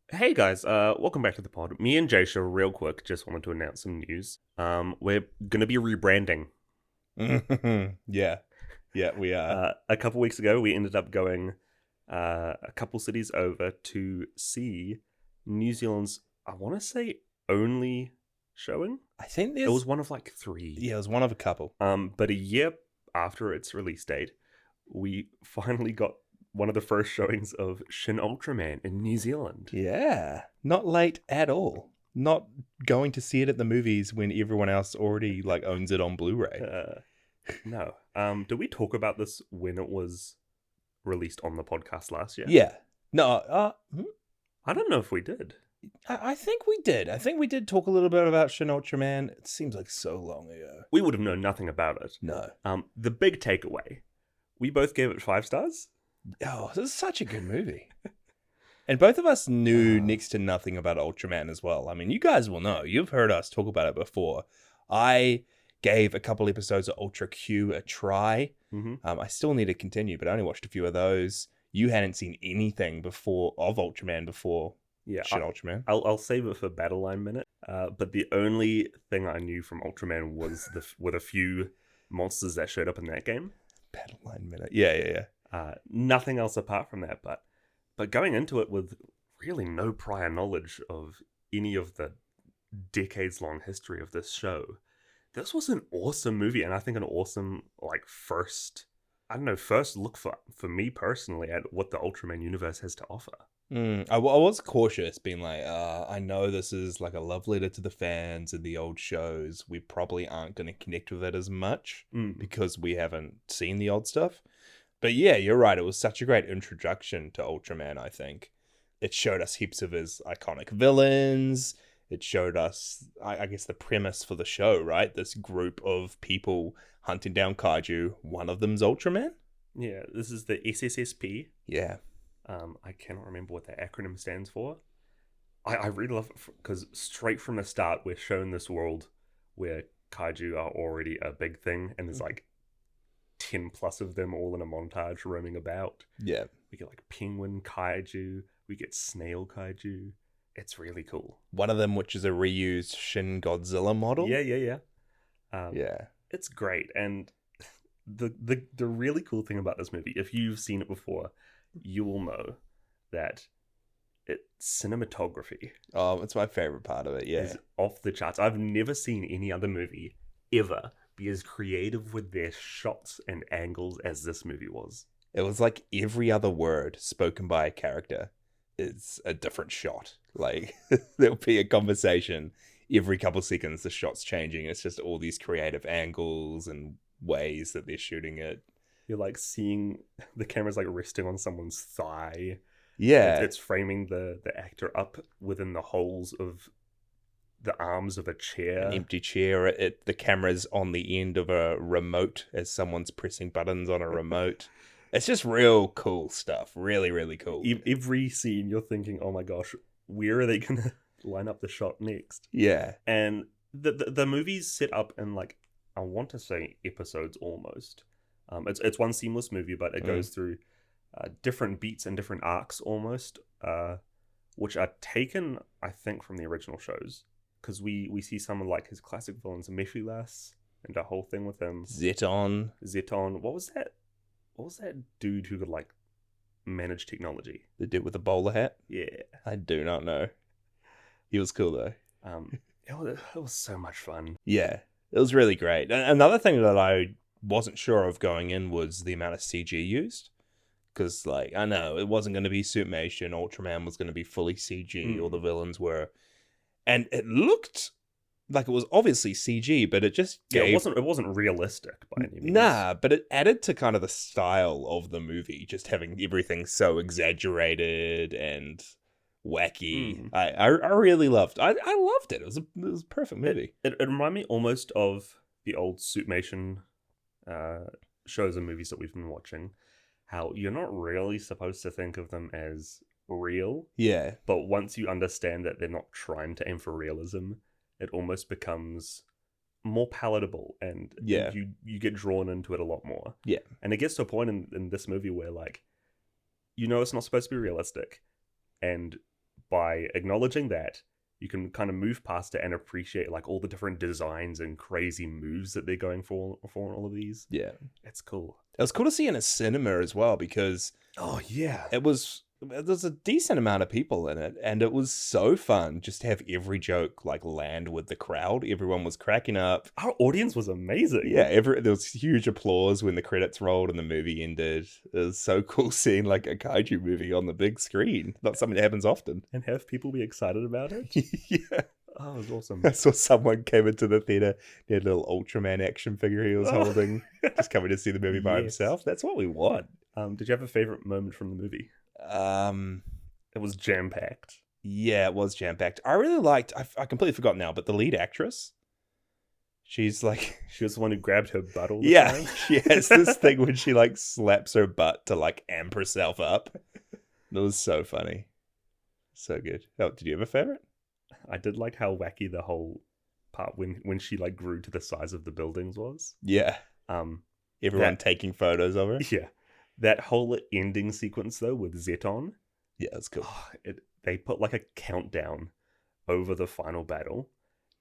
Hey guys, welcome back to the pod. Me and Jaysha, real quick, just wanted to announce some news. We're gonna be rebranding. Yeah, yeah, we are. A couple weeks ago, we ended up going a couple cities over to see New Zealand's, I want to say, only showing. I think It was there's one of like three. it was one of a couple. But a year after its release date, we finally got one of the first showings of Shin Ultraman in New Zealand. Yeah, not late at all. Not going to see it at the movies when everyone else already owns it on Blu-ray. No. Did we talk about this when it was released on the podcast last year? Yeah, no, I don't know if we did. I think we did. I think we did talk a little bit about Shin Ultraman. It seems like so long ago. We would have known nothing about it. No. The big takeaway, we both gave it 5 stars. Oh, this is such a good movie. And both of us knew next to nothing about Ultraman as well. I mean, you guys will know. You've heard us talk about it before. I gave a couple episodes of Ultra Q a try. Mm-hmm. I still need to continue, but I only watched a few of those. You hadn't seen anything before of Ultraman before Shin Ultraman. I'll save it for Battle Line Minute. But the only thing I knew from Ultraman was with a few monsters that showed up in that game. Battle Line Minute. Yeah. Nothing else apart from that, but going into it with really no prior knowledge of any of the decades-long history of this show, this was an awesome movie, and I think an awesome first look for me personally at what the Ultraman universe has to offer. I was cautious, being like, I know this is like a love letter to the fans and the old shows. We probably aren't going to connect with it as much because we haven't seen the old stuff. But yeah, you're right. It was such a great introduction to Ultraman, I think. It showed us heaps of his iconic villains. It showed us, I guess, the premise for the show, right? This group of people hunting down kaiju. One of them's Ultraman. Yeah, this is the SSSP. Yeah. I cannot remember what that acronym stands for. I really love it because straight from the start, we're shown this world where kaiju are already a big thing, and there's 10 plus of them all in a montage roaming about. Yeah. We get penguin kaiju, we get snail kaiju. It's really cool. One of them, which is a reused Shin Godzilla model. Yeah. Yeah. It's great. And the really cool thing about this movie, if you've seen it before, you will know that cinematography. Oh, it's my favorite part of it. Yeah. Is off the charts. I've never seen any other movie ever be as creative with their shots and angles as this movie was. It was like every other word spoken by a character is a different shot. There'll be a conversation every couple seconds, the shot's changing. It's just all these creative angles and ways that they're shooting it. You're seeing the camera's resting on someone's thigh. Yeah. It's framing the actor up within the holes of the arms of a chair. An empty chair. The camera's on the end of a remote as someone's pressing buttons on a remote. It's just real cool stuff. Really, really cool. Every scene you're thinking, oh my gosh, where are they going to line up the shot next? Yeah. And the movie's set up in I want to say episodes almost. It's one seamless movie, but it goes through different beats and different arcs almost, which are taken, I think, from the original shows. Because we see some of his classic villains, Mephilas, and the whole thing with him. Zeton. What was that? What was that dude who could manage technology? The dude with the bowler hat? Yeah. I do not know. He was cool though. It was so much fun. Yeah. It was really great. Another thing that I wasn't sure of going in was the amount of CG used. Because I know it wasn't going to be Suitmation. Ultraman was going to be fully CG. All the villains were. And it looked like it was obviously CG, but it just gave... It wasn't realistic by any means. Nah, but it added to kind of the style of the movie, just having everything so exaggerated and wacky. I really loved. I loved it. It was a perfect movie. It reminded me almost of the old Suitmation shows and movies that we've been watching. How you're not really supposed to think of them as real. Yeah. But once you understand that they're not trying to aim for realism, it almost becomes more palatable, and you get drawn into it a lot more. Yeah. And it gets to a point in this movie where it's not supposed to be realistic, by acknowledging that, you can kind of move past it and appreciate like all the different designs and crazy moves that they're going for all of these. Yeah. It's cool. It was cool to see in a cinema as well, because Oh yeah. there's a decent amount of people in it, and it was so fun just to have every joke like land with the crowd. Everyone was cracking up. Our audience was amazing. Yeah, there was huge applause when the credits rolled and the movie ended. It was so cool seeing like a kaiju movie on the big screen. Not something that happens often. And have people be excited about it. Yeah. Oh, it was awesome. I saw someone came into the theater. He had a little Ultraman action figure he was holding, just coming to see the movie by himself. That's what we want. Did you have a favorite moment from the movie? It was jam-packed. Yeah, it was jam-packed. I really liked, I completely forgot now, but the lead actress, she's like... She was the one who grabbed her butt all the time. Yeah, she has this thing when she like slaps her butt to like amp herself up. It was so funny. So good. Oh, did you have a favorite? I did like how wacky the whole part when she like grew to the size of the buildings was. Yeah. Everyone taking photos of her. Yeah. That whole ending sequence though with Zeton. Yeah, that's cool. They put like a countdown over the final battle,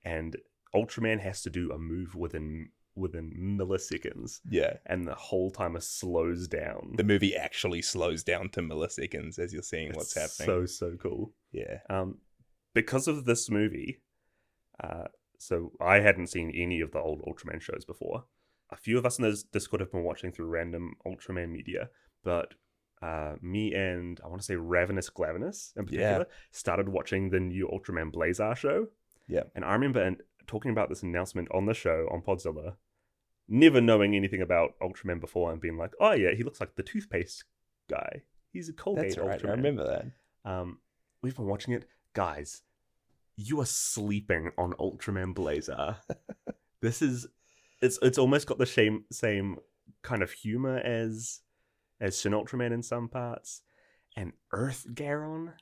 and Ultraman has to do a move within milliseconds. Yeah. And the whole timer slows down. The movie actually slows down to milliseconds as you're seeing what's happening. So cool. Yeah. Because of this movie, so I hadn't seen any of the old Ultraman shows before. A few of us in this Discord have been watching through random Ultraman media, but me and I want to say Ravenous Glavenous in particular started watching the new Ultraman Blazar show. Yeah. And I remember talking about this announcement on the show on Podzilla, never knowing anything about Ultraman before and being like, oh yeah, he looks like the toothpaste guy. He's a Colgate That's right. Ultraman. I remember that. We've been watching it. Guys, you are sleeping on Ultraman Blazar. It's almost got the same kind of humor as Shin Ultraman in some parts. And Earth Garon,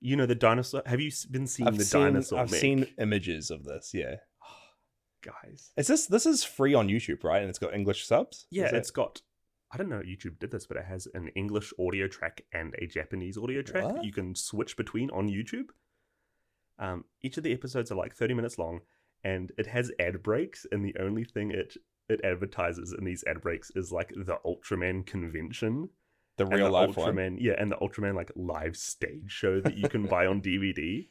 you know, the dinosaur. Have you been seeing dinosaur? I've seen images of this. Yeah, guys, this is free on YouTube, right? And it's got English subs. Yeah, it's got. I don't know if YouTube did this, but it has an English audio track and a Japanese audio track that you can switch between on YouTube. Each of the episodes are like 30 minutes long, and it has ad breaks, and the only thing it advertises in these ad breaks is like the Ultraman convention. The real life Ultraman, one. Yeah, and the Ultraman like live stage show that you can buy on DVD.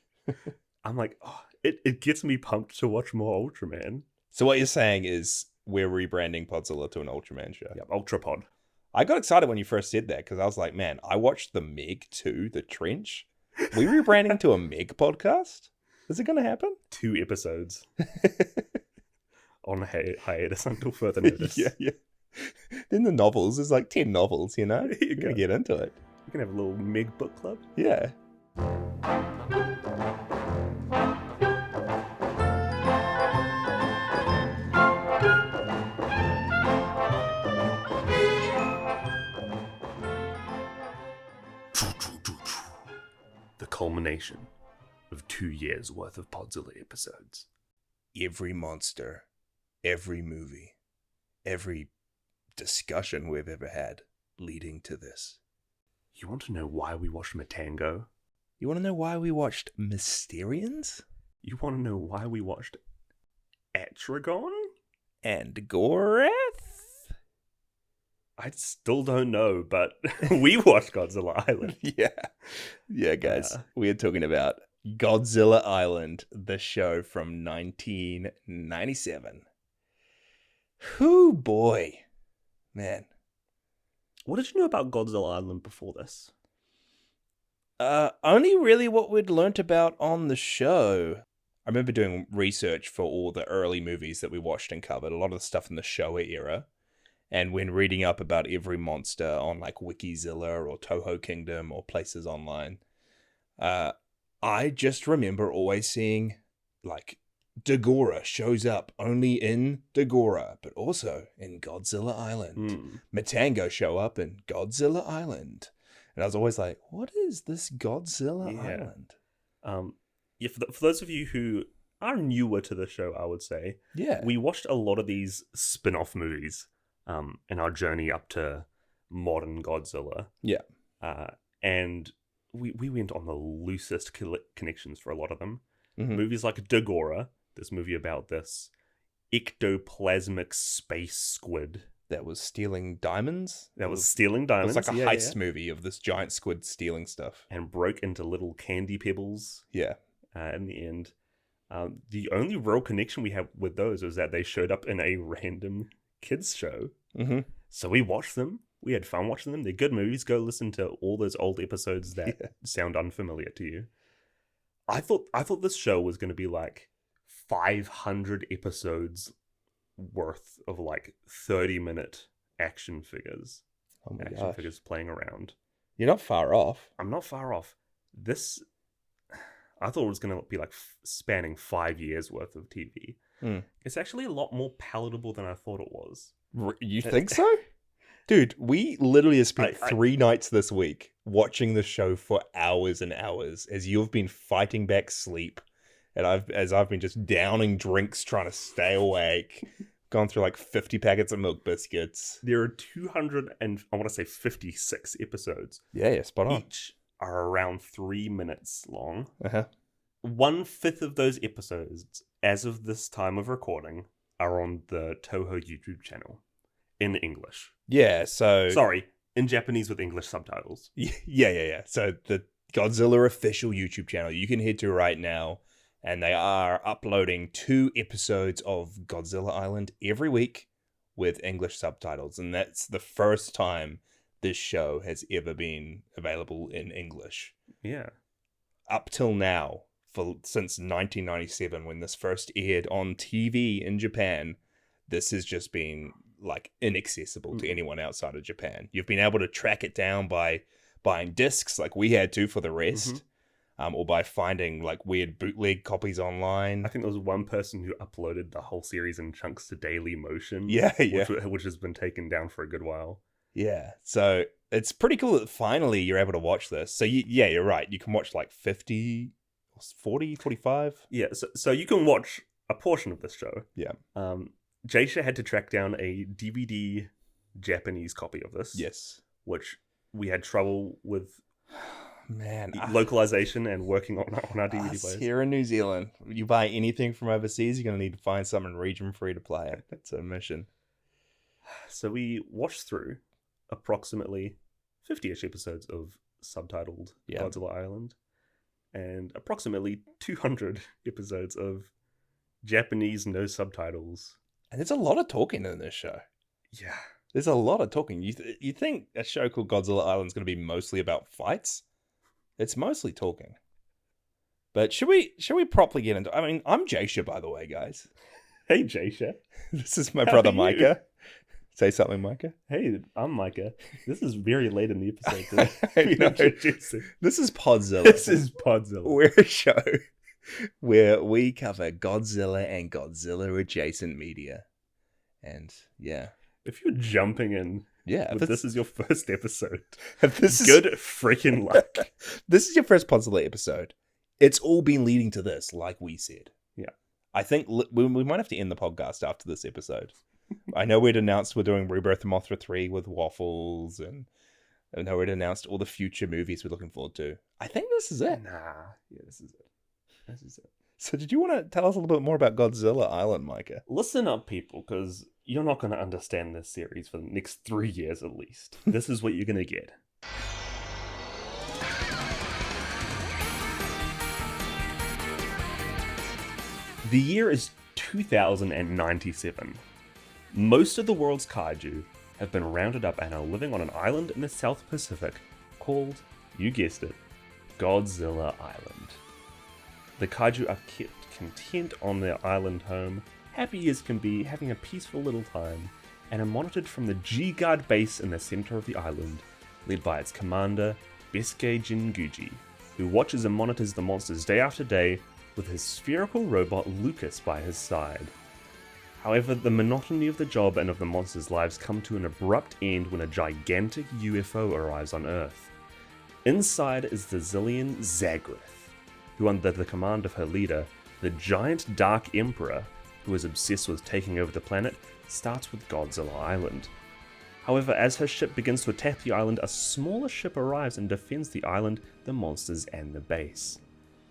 I'm like, it gets me pumped to watch more Ultraman. So what you're saying is we're rebranding Podzilla to an Ultraman show. Yep, Ultrapod. I got excited when you first said that because I was like, man, I watched the Meg 2, The Trench. We rebranding to a Meg podcast? Is it going to happen? 2 episodes. On hiatus until further notice. Yeah. Then the novels, there's like 10 novels, you know? You're going to get into it. We can have a little Meg book club. Yeah. The culmination of 2 years worth of Podzilla episodes. Every monster, every movie, every discussion we've ever had leading to this. You want to know why we watched Matango? You want to know why we watched Mysterians? You want to know why we watched Atragon? And Gorath? I still don't know, but we watched Godzilla Island. Yeah, guys. We are talking about Godzilla Island, the show from 1997. Whoo, boy. Man. What did you know about Godzilla Island before this? Only really what we'd learnt about on the show. I remember doing research for all the early movies that we watched and covered, a lot of the stuff in the Showa era. And when reading up about every monster on like Wikizilla or Toho Kingdom or places online, I just remember always seeing like Dagora shows up only in Dagora, but also in Godzilla Island. Matango show up in Godzilla Island. And I was always like, what is this Godzilla Island? For those of you who are newer to the show, I would say, we watched a lot of these spin-off movies in our journey up to modern Godzilla. Yeah. And we went on the loosest connections for a lot of them. Mm-hmm. Movies like Dagora, this movie about this ectoplasmic space squid that was stealing diamonds. That was stealing diamonds. It was like a heist movie of this giant squid stealing stuff. And broke into little candy pebbles. Yeah. In the end. The only real connection we have with those is that they showed up in a random kids show. Mm-hmm. So we watched them. We had fun watching them. They're good movies. Go listen to all those old episodes that sound unfamiliar to you. I thought this show was going to be like 500 episodes worth of like 30-minute action figures. Oh my action gosh. figures playing around. You're not far off. I'm not far off. This, I thought it was going to be like spanning 5 years worth of TV. It's actually a lot more palatable than I thought it was. You think so? Dude, we literally have spent 3 nights this week watching the show for hours and hours as you've been fighting back sleep, and I've been just downing drinks trying to stay awake. Gone through like 50 packets of milk biscuits. There are 256 episodes. Yeah, spot on. Each are around 3 minutes long. 1/5 of those episodes, as of this time of recording, are on the Toho YouTube channel in English. Yeah, so... Sorry, in Japanese with English subtitles. Yeah. So the Godzilla official YouTube channel you can head to right now, and they are uploading 2 episodes of Godzilla Island every week with English subtitles, and that's the first time this show has ever been available in English. Yeah. Up till now, since 1997, when this first aired on TV in Japan, this has just been like inaccessible to anyone outside of Japan. You've been able to track it down by buying discs like we had to for the rest, or by finding like weird bootleg copies online. I think there was one person who uploaded the whole series in chunks to Daily Motion. Yeah. Which has been taken down for a good while. Yeah, so it's pretty cool that finally you're able to watch this. So you're right. You can watch like 50, 40, 45. Yeah, so you can watch a portion of this show. Yeah. Jaisha had to track down a DVD Japanese copy of this. Yes. Which we had trouble with localization and working on our DVD players. Here in New Zealand, you buy anything from overseas, you're going to need to find something region free to play it. That's a mission. So we watched through approximately 50-ish episodes of subtitled Godzilla Island and approximately 200 episodes of Japanese no subtitles. And there's a lot of talking in this show. Yeah. There's a lot of talking. You think a show called Godzilla Island is going to be mostly about fights? It's mostly talking. But should we properly get into... I mean, I'm Jaisha, by the way, guys. Hey, Jaisha. This is my brother, Micah. Say something, Micah. Hey, I'm Micah. This is very late in the episode. This is Podzilla. This is Podzilla. We're a show where we cover Godzilla and Godzilla adjacent media. And yeah. If you're jumping in, this is your first episode. This is good freaking luck. This is your first Podzilla episode. It's all been leading to this, like we said. Yeah. I think we might have to end the podcast after this episode. I know we'd announced we're doing Rebirth of Mothra 3 with Waffles, and I know we'd announced all the future movies we're looking forward to. I think this is it. This is it. So did you want to tell us a little bit more about Godzilla Island, Micah? Listen up, people, because you're not going to understand this series for the next 3 years at least. This is what you're going to get. The year is 2097. Most of the world's kaiju have been rounded up and are living on an island in the South Pacific called, you guessed it, Godzilla Island. The kaiju are kept content on their island home, happy as can be, having a peaceful little time, and are monitored from the G-Guard base in the center of the island, led by its commander, Besuke Jinguji, who watches and monitors the monsters day after day with his spherical robot Lucas by his side. However, the monotony of the job and of the monsters' lives come to an abrupt end when a gigantic UFO arrives on Earth. Inside is the Zillion Zagreth, who under the command of her leader, the giant Dark Emperor, who is obsessed with taking over the planet, starts with Godzilla Island. However, as her ship begins to attack the island, a smaller ship arrives and defends the island, the monsters, and the base.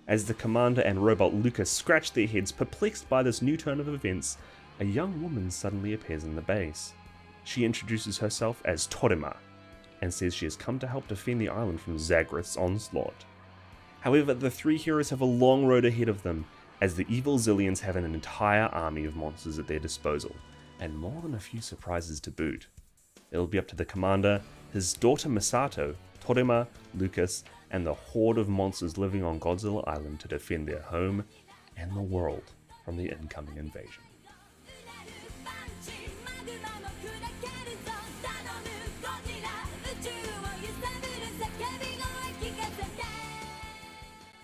As the commander and robot Lucas scratch their heads, perplexed by this new turn of events, a young woman suddenly appears in the base. She introduces herself as Torima, and says she has come to help defend the island from Zagreth's onslaught. However, the three heroes have a long road ahead of them, as the evil Zillions have an entire army of monsters at their disposal, and more than a few surprises to boot. It'll be up to the commander, his daughter Misato, Torima, Lucas, and the horde of monsters living on Godzilla Island to defend their home and the world from the incoming invasion.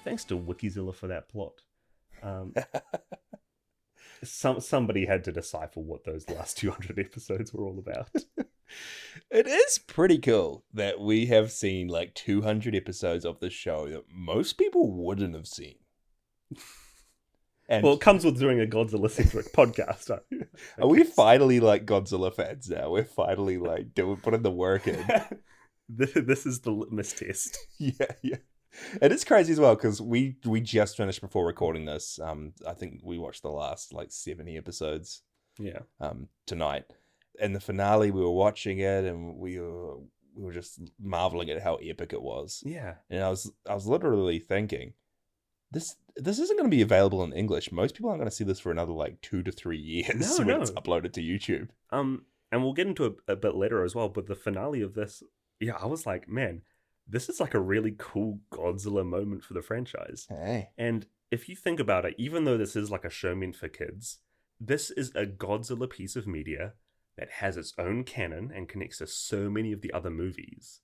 Thanks to Wikizilla for that plot. Somebody had to decipher what those last 200 episodes were all about. It is pretty cool that we have seen like 200 episodes of the show that most people wouldn't have seen. And well, it comes with doing a Godzilla-centric podcast. Are we finally like Godzilla fans now? We're finally like putting the work in. This is the litmus test. Yeah. It is crazy as well because we just finished before recording this. I think we watched the last like 70 episodes. Yeah. Tonight. In the finale, we were watching it and we were just marveling at how epic it was. Yeah. And I was literally thinking, this isn't going to be available in English. Most people aren't going to see this for another like 2 to 3 years when it's uploaded to YouTube. And we'll get into it a bit later as well. But the finale of this, yeah, I was like, man, this is like a really cool Godzilla moment for the franchise. Hey. And if you think about it, even though this is like a show meant for kids, this is a Godzilla piece of media that has its own canon and connects to so many of the other movies.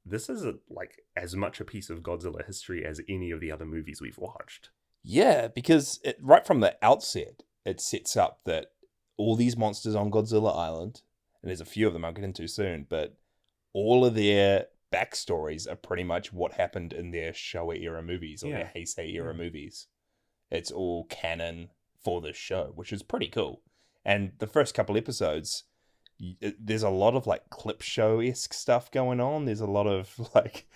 This is like as much a piece of Godzilla history as any of the other movies we've watched. Yeah, because right from the outset, it sets up that all these monsters on Godzilla Island, and there's a few of them I'll get into soon, but all of their backstories are pretty much what happened in their Showa era movies or their Heisei era movies. It's all canon for this show, which is pretty cool. And the first couple episodes, there's a lot of like clip show-esque stuff going on. There's a lot of like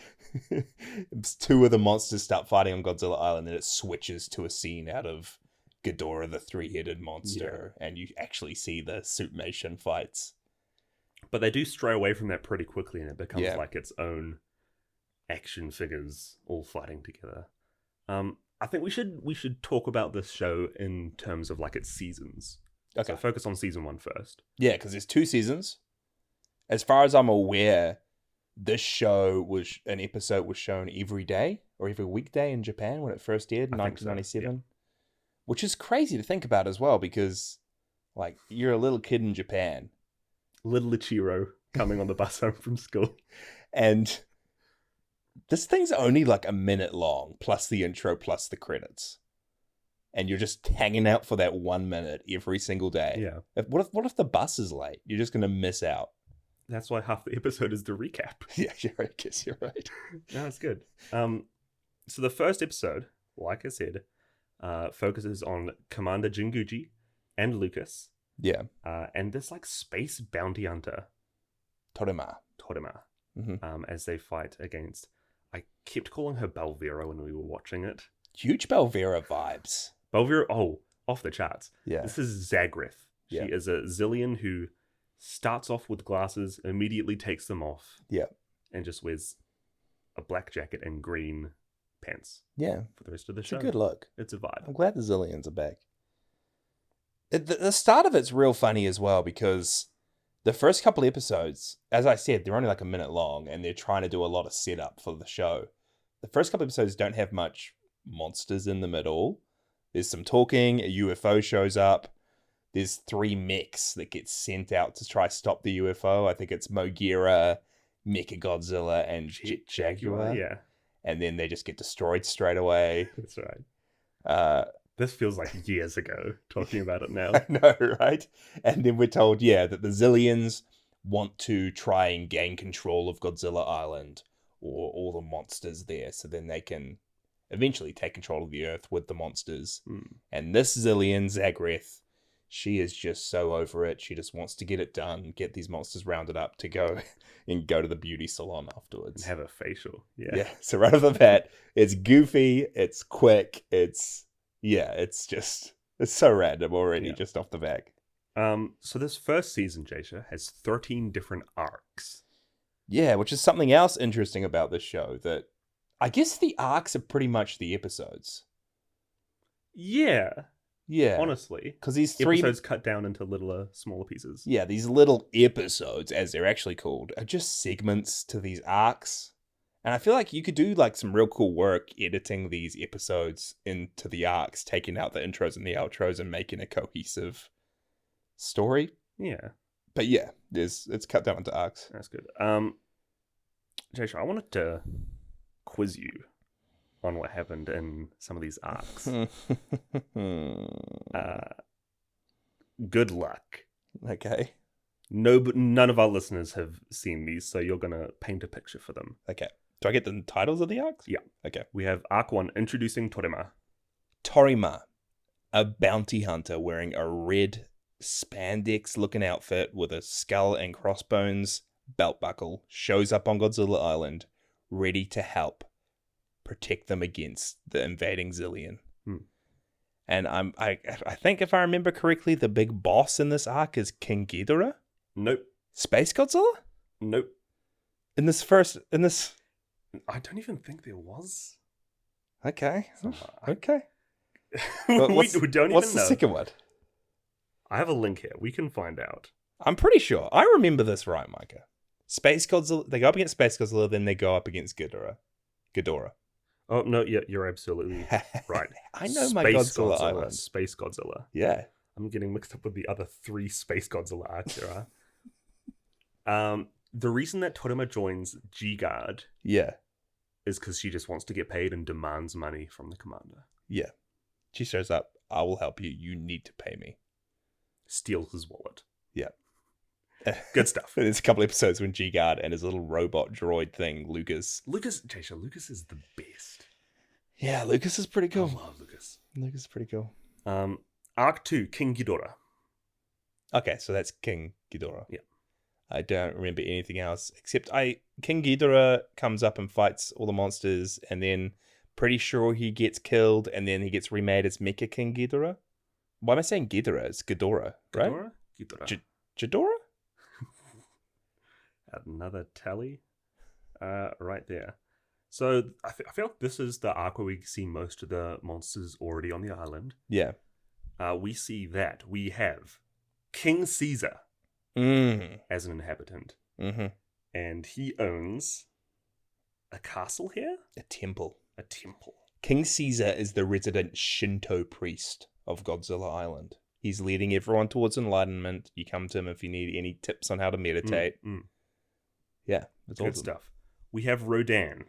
two of the monsters start fighting on Godzilla Island and it switches to a scene out of Ghidorah the three-headed monster and you actually see the suitmation fights. But they do stray away from that pretty quickly and it becomes like its own action figures all fighting together. I think we should talk about this show in terms of like its seasons. Okay. So focus on season 1 first. Yeah, because there's 2 seasons. As far as I'm aware, this show an episode was shown every day or every weekday in Japan when it first aired in 1997. So, yeah. Which is crazy to think about as well because like you're a little kid in Japan. Little Ichiro coming on the bus home from school. And this thing's only like a minute long, plus the intro, plus the credits. And you're just hanging out for that 1 minute every single day. Yeah. What if the bus is late? You're just going to miss out. That's why half the episode is the recap. Yeah, I guess you're right. No, that's good. So the first episode, like I said, focuses on Commander Jinguji and Lucas. Yeah. And this like space bounty hunter. Torima. Mm-hmm. As they fight against... I kept calling her Belvera when we were watching it. Huge Belvera vibes. Belvera, off the charts. Yeah. This is Zagreth. She is a Zillion who starts off with glasses, immediately takes them off. Yeah. And just wears a black jacket and green pants. Yeah. For the rest of the show. It's a good look. It's a vibe. I'm glad the Zillions are back. The start of it's real funny as well because the first couple episodes, as I said, they're only like a minute long and they're trying to do a lot of setup for the show. The first couple episodes don't have much monsters in them at all. There's some talking, a UFO shows up. There's 3 mechs that get sent out to try stop the UFO. I think it's Mogira, mechaGodzilla, and Jet Jaguar. Yeah. And then they just get destroyed straight away. That's right. This feels like years ago, talking about it now. I know, right? And then we're told, that the Zillions want to try and gain control of Godzilla Island or all the monsters there so then they can eventually take control of the Earth with the monsters. And this Zillion, Zagreth, She is just so over it. She just wants to get it done, get these monsters rounded up to go and go to the beauty salon afterwards. And have a facial. Yeah. So right off the bat, it's goofy, it's quick, it's so random already just off the back. So this first season, Jasha, has 13 different arcs. Yeah, which is something else interesting about this show, that I guess the arcs are pretty much the episodes. Yeah. Yeah. Honestly. Because these three episodes cut down into littler, smaller pieces. Yeah, these little episodes, as they're actually called, are just segments to these arcs. And I feel like you could do like some real cool work editing these episodes into the arcs, taking out the intros and the outros and making a cohesive story. Yeah. But yeah, it's cut down into arcs. That's good. Jasha, I wanted to quiz you on what happened in some of these arcs. Good luck. Okay. None of our listeners have seen these, so you're gonna paint a picture for them. Okay. Do I get the titles of the arcs? Yeah. Okay. We have Arc 1, Introducing Torima. Torima, a bounty hunter wearing a red spandex-looking outfit with a skull and crossbones belt buckle, shows up on Godzilla Island, ready to help protect them against the invading Zillion. And I think if I remember correctly, the big boss in this arc is King Ghidorah? Nope. Space Godzilla? Nope. In this I don't even think there was. Okay. Okay. we don't even know. What's the second one? I have a link here. We can find out. I'm pretty sure. I remember this right, Micah. Space Godzilla. They go up against Space Godzilla, then they go up against Ghidorah. Oh, no, yeah, you're absolutely right. I know my Godzilla Island. Space Godzilla. Yeah. I'm getting mixed up with the other 3 Space Godzilla arcs there are. The reason that Torima joins G-Guard is because she just wants to get paid and demands money from the commander. Yeah. She shows up. I will help you. You need to pay me. Steals his wallet. Yeah. Good stuff. There's a couple episodes when G-Guard and his little robot droid thing, Lucas. Lucas is the best. Yeah, Lucas is pretty cool. I love Lucas. Lucas is pretty cool. Arc 2, King Ghidorah. Okay, so that's King Ghidorah. Yeah. I don't remember anything else except King Ghidorah comes up and fights all the monsters, and then pretty sure he gets killed, and then he gets remade as Mecha King Ghidorah. Why am I saying Ghidorah? It's Ghidorah, right? Ghidorah? Ghidorah? Another tally right there. So I feel like this is the arc where we see most of the monsters already on the island. Yeah. We see that. We have King Caesar as an inhabitant. Mm-hmm. And he owns a castle here? A temple. A temple. King Caesar is the resident Shinto priest of Godzilla Island. He's leading everyone towards enlightenment. You come to him if you need any tips on how to meditate. Yeah, it's good stuff. We have Rodan.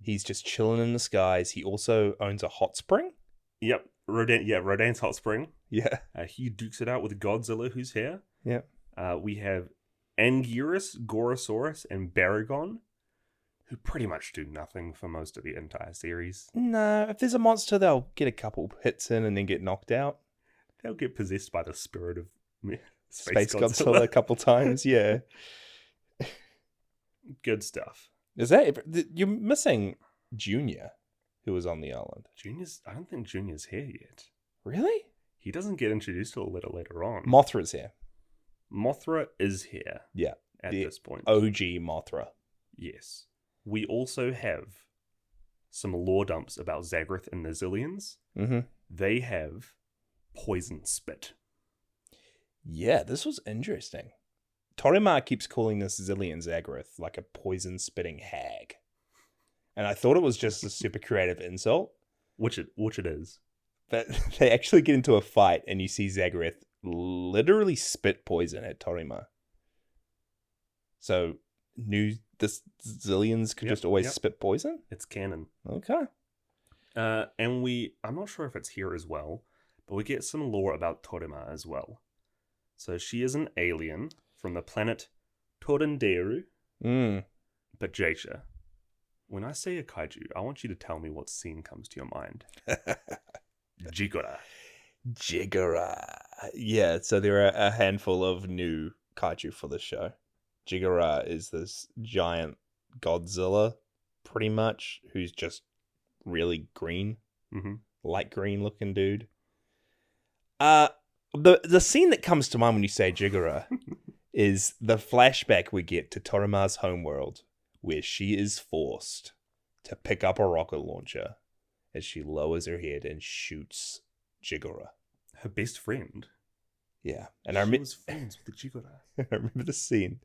He's just chilling in the skies. He also owns a hot spring. Yep, Rodan. Yeah, Rodan's hot spring. Yeah, he dukes it out with Godzilla, who's here. Yeah. We have Anguirus, Gorosaurus, and Baragon, who pretty much do nothing for most of the entire series. No, if there's a monster, they'll get a couple hits in and then get knocked out. They'll get possessed by the spirit of Space Godzilla a couple times, yeah. Good stuff. Is that... You're missing Junior, who was on the island. I don't think Junior's here yet. Really? He doesn't get introduced till a little later on. Mothra's here. Mothra is here. Yeah. At this point. OG Mothra. Yes. We also have some lore dumps about Zagreth and the Zillions. Mm-hmm. They have poison spit. Yeah, this was interesting. Torima keeps calling this Zillion Zagreth like a poison-spitting hag. And I thought it was just a super creative insult. Which it is. But they actually get into a fight and you see Zagreth literally spit poison at Torima. So, this Zillions could just always spit poison? It's canon. Okay. And I'm not sure if it's here as well, but we get some lore about Torima as well. So she is an alien from the planet Torenderu. But Jasha, when I say a kaiju, I want you to tell me what scene comes to your mind. Jigora. Jigara. Yeah, so there are a handful of new kaiju for this show. Jigara is this giant Godzilla, pretty much, who's just really green, light green looking dude. The scene that comes to mind when you say Jigara is the flashback we get to Torima's homeworld, where she is forced to pick up a rocket launcher as she lowers her head and shoots Jigara. Her best friend. Yeah. And she was friends with the Jigara. I remember the scene.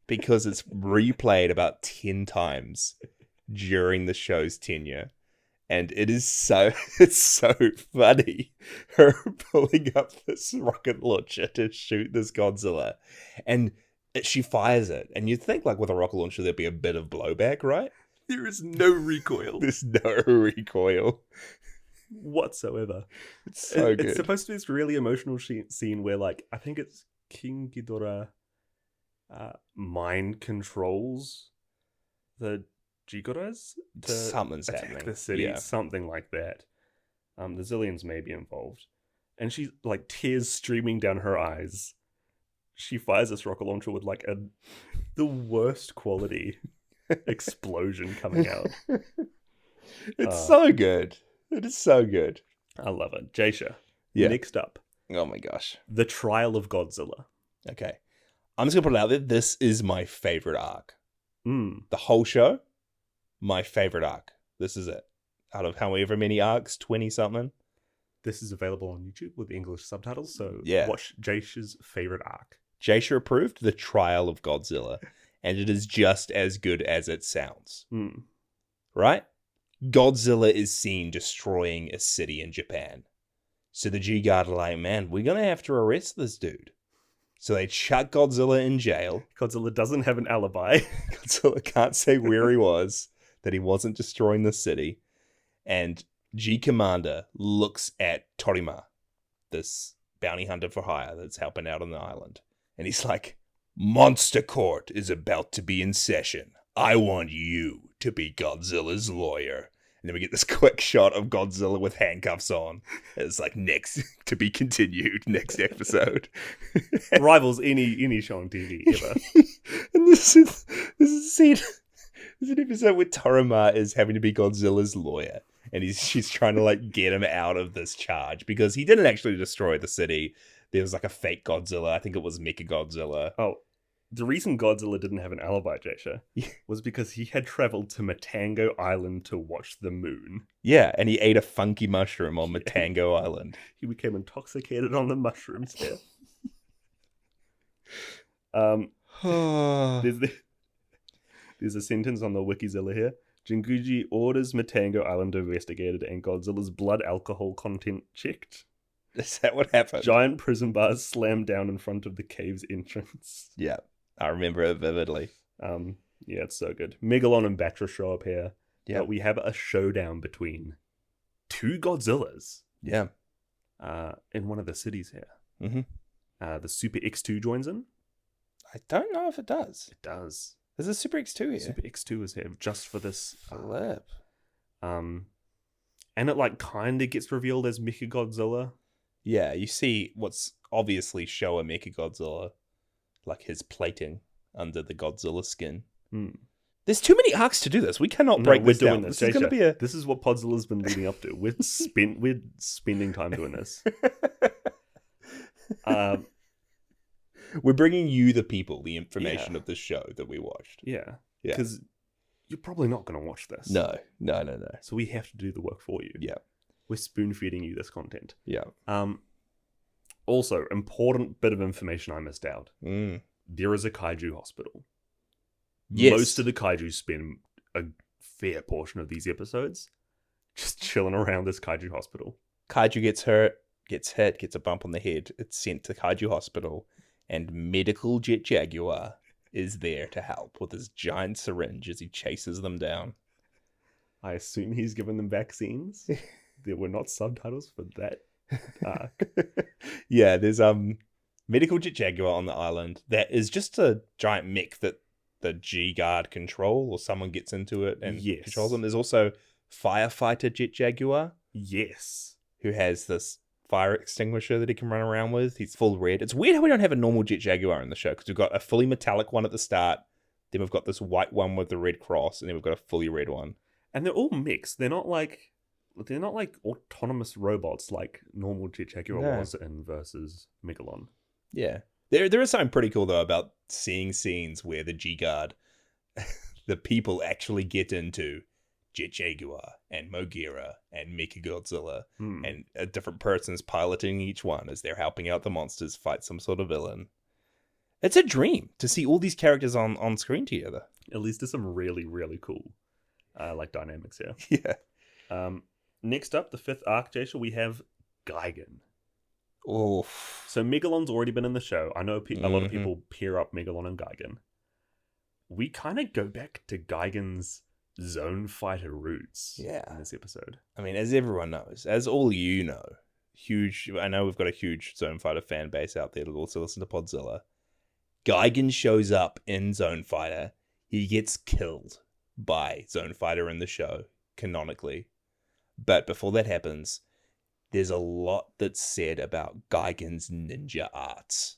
Because it's replayed about 10 times during the show's tenure. And it's so funny. Her pulling up this rocket launcher to shoot this Godzilla. And she fires it. And you'd think, like, with a rocket launcher, there'd be a bit of blowback, right? There is no recoil. There's no recoil whatsoever. It's so good. It's supposed to be this really emotional scene where, like, I think it's King Ghidorah mind controls the Jigoras to Something's attack happening. the city, Yeah. something like that. The Zillions may be involved, and she's like tears streaming down her eyes. She fires this rocket launcher with like the worst quality explosion coming out. It's so good. It is so good. I love it. Jaysha. Yeah. Next up, Oh my gosh. The Trial of Godzilla. Okay. I'm just going to put it out there. This is my favorite arc. Mm. The whole show, my favorite arc. This is it. Out of however many arcs, 20 something. This is available on YouTube with English subtitles, so Yeah. watch Jaysha's favorite arc. Jaysha approved The Trial of Godzilla, and it is just as good as it sounds. Mm. Right? Godzilla is seen destroying a city in Japan. So the G-Guard are like, man, we're going to have to arrest this dude. So they chuck Godzilla in jail. Godzilla doesn't have an alibi. Godzilla can't say where he was, that he wasn't destroying the city. And G-Commander looks at Torima, this bounty hunter for hire that's helping out on the island. And he's like, Monster Court is about to be in session. I want you to be Godzilla's lawyer. And then we get this quick shot of Godzilla with handcuffs on. It's like, next, to be continued, next episode. Rivals any show on TV ever. And this is a scene. There's an episode where Torima is having to be Godzilla's lawyer. And she's trying to like get him out of this charge because he didn't actually destroy the city. There was like a fake Godzilla. I think it was megaGodzilla. Oh, the reason Godzilla didn't have an alibi, Jaysha, was because he had traveled to Matango Island to watch the moon. Yeah, and he ate a funky mushroom on Matango Island. He became intoxicated on the mushrooms there. There's a sentence on the Wikizilla here. Jinguji orders Matango Island investigated and Godzilla's blood alcohol content checked. Is that what happened? Giant prison bars slammed down in front of the cave's entrance. Yeah, I remember it vividly. Yeah, it's so good. Megalon and Batra show up here. Yeah, we have a showdown between two Godzillas. Yeah, in one of the cities here. Mm-hmm. The Super X2 joins in. I don't know if it does. It does. There's a Super X2 here. Super X2 is here just for this flip. And it like kind of gets revealed as mechaGodzilla. Yeah, you see what's obviously Showa mechaGodzilla, like his plating under the Godzilla skin. Mm. The's too many arcs to do this. We cannot break this down. This is going to be a... This is what Podzilla's been leading up to. We're spending time doing this. We're bringing you, the people, the information of the show that we watched. Yeah. Because you're probably not going to watch this. No. So we have to do the work for you. Yeah. We're spoon-feeding you this content. Yeah. Also, important bit of information I missed out. Mm. There is a kaiju hospital. Yes. Most of the kaiju spend a fair portion of these episodes just chilling around this kaiju hospital. Kaiju gets hurt, gets hit, gets a bump on the head. It's sent to kaiju hospital, and Medical Jet Jaguar is there to help with his giant syringe as he chases them down. I assume he's given them vaccines. There were not subtitles for that arc. Yeah, there's Medical Jet Jaguar on the island that is just a giant mech that the G-Guard control, or someone gets into it and Yes. controls them. There's also Firefighter Jet Jaguar, Yes. who has this fire extinguisher that he can run around with. He's full red. It's weird how we don't have a normal Jet Jaguar in the show, because we've got a fully metallic one at the start, then we've got this white one with the red cross, and then we've got a fully red one. And they're all mixed. They're not like autonomous robots like normal Jet Jaguar was in versus megaNEWSlon. Yeah. There is something pretty cool, though, about seeing scenes where the G-Guard, the people actually get into Jet Jaguar and Mogira and mechaGodzilla, and a different person's piloting each one as they're helping out the monsters fight some sort of villain. It's a dream to see all these characters on screen together. At least there's some really, really cool dynamics here. Yeah. Next up, the fifth arc, Jasha, we have Gigan. Oof. So megaNEWSlon's already been in the show. I know a lot of people pair up megaNEWSlon and Gigan. We kind of go back to Gigan's Zone Fighter roots in this episode. I mean, as everyone knows, as all you know, I know we've got a huge Zone Fighter fan base out there that also listen to Podzilla. Gigan shows up in Zone Fighter. He gets killed by Zone Fighter in the show, canonically. But before that happens, there's a lot that's said about Gigan's ninja arts.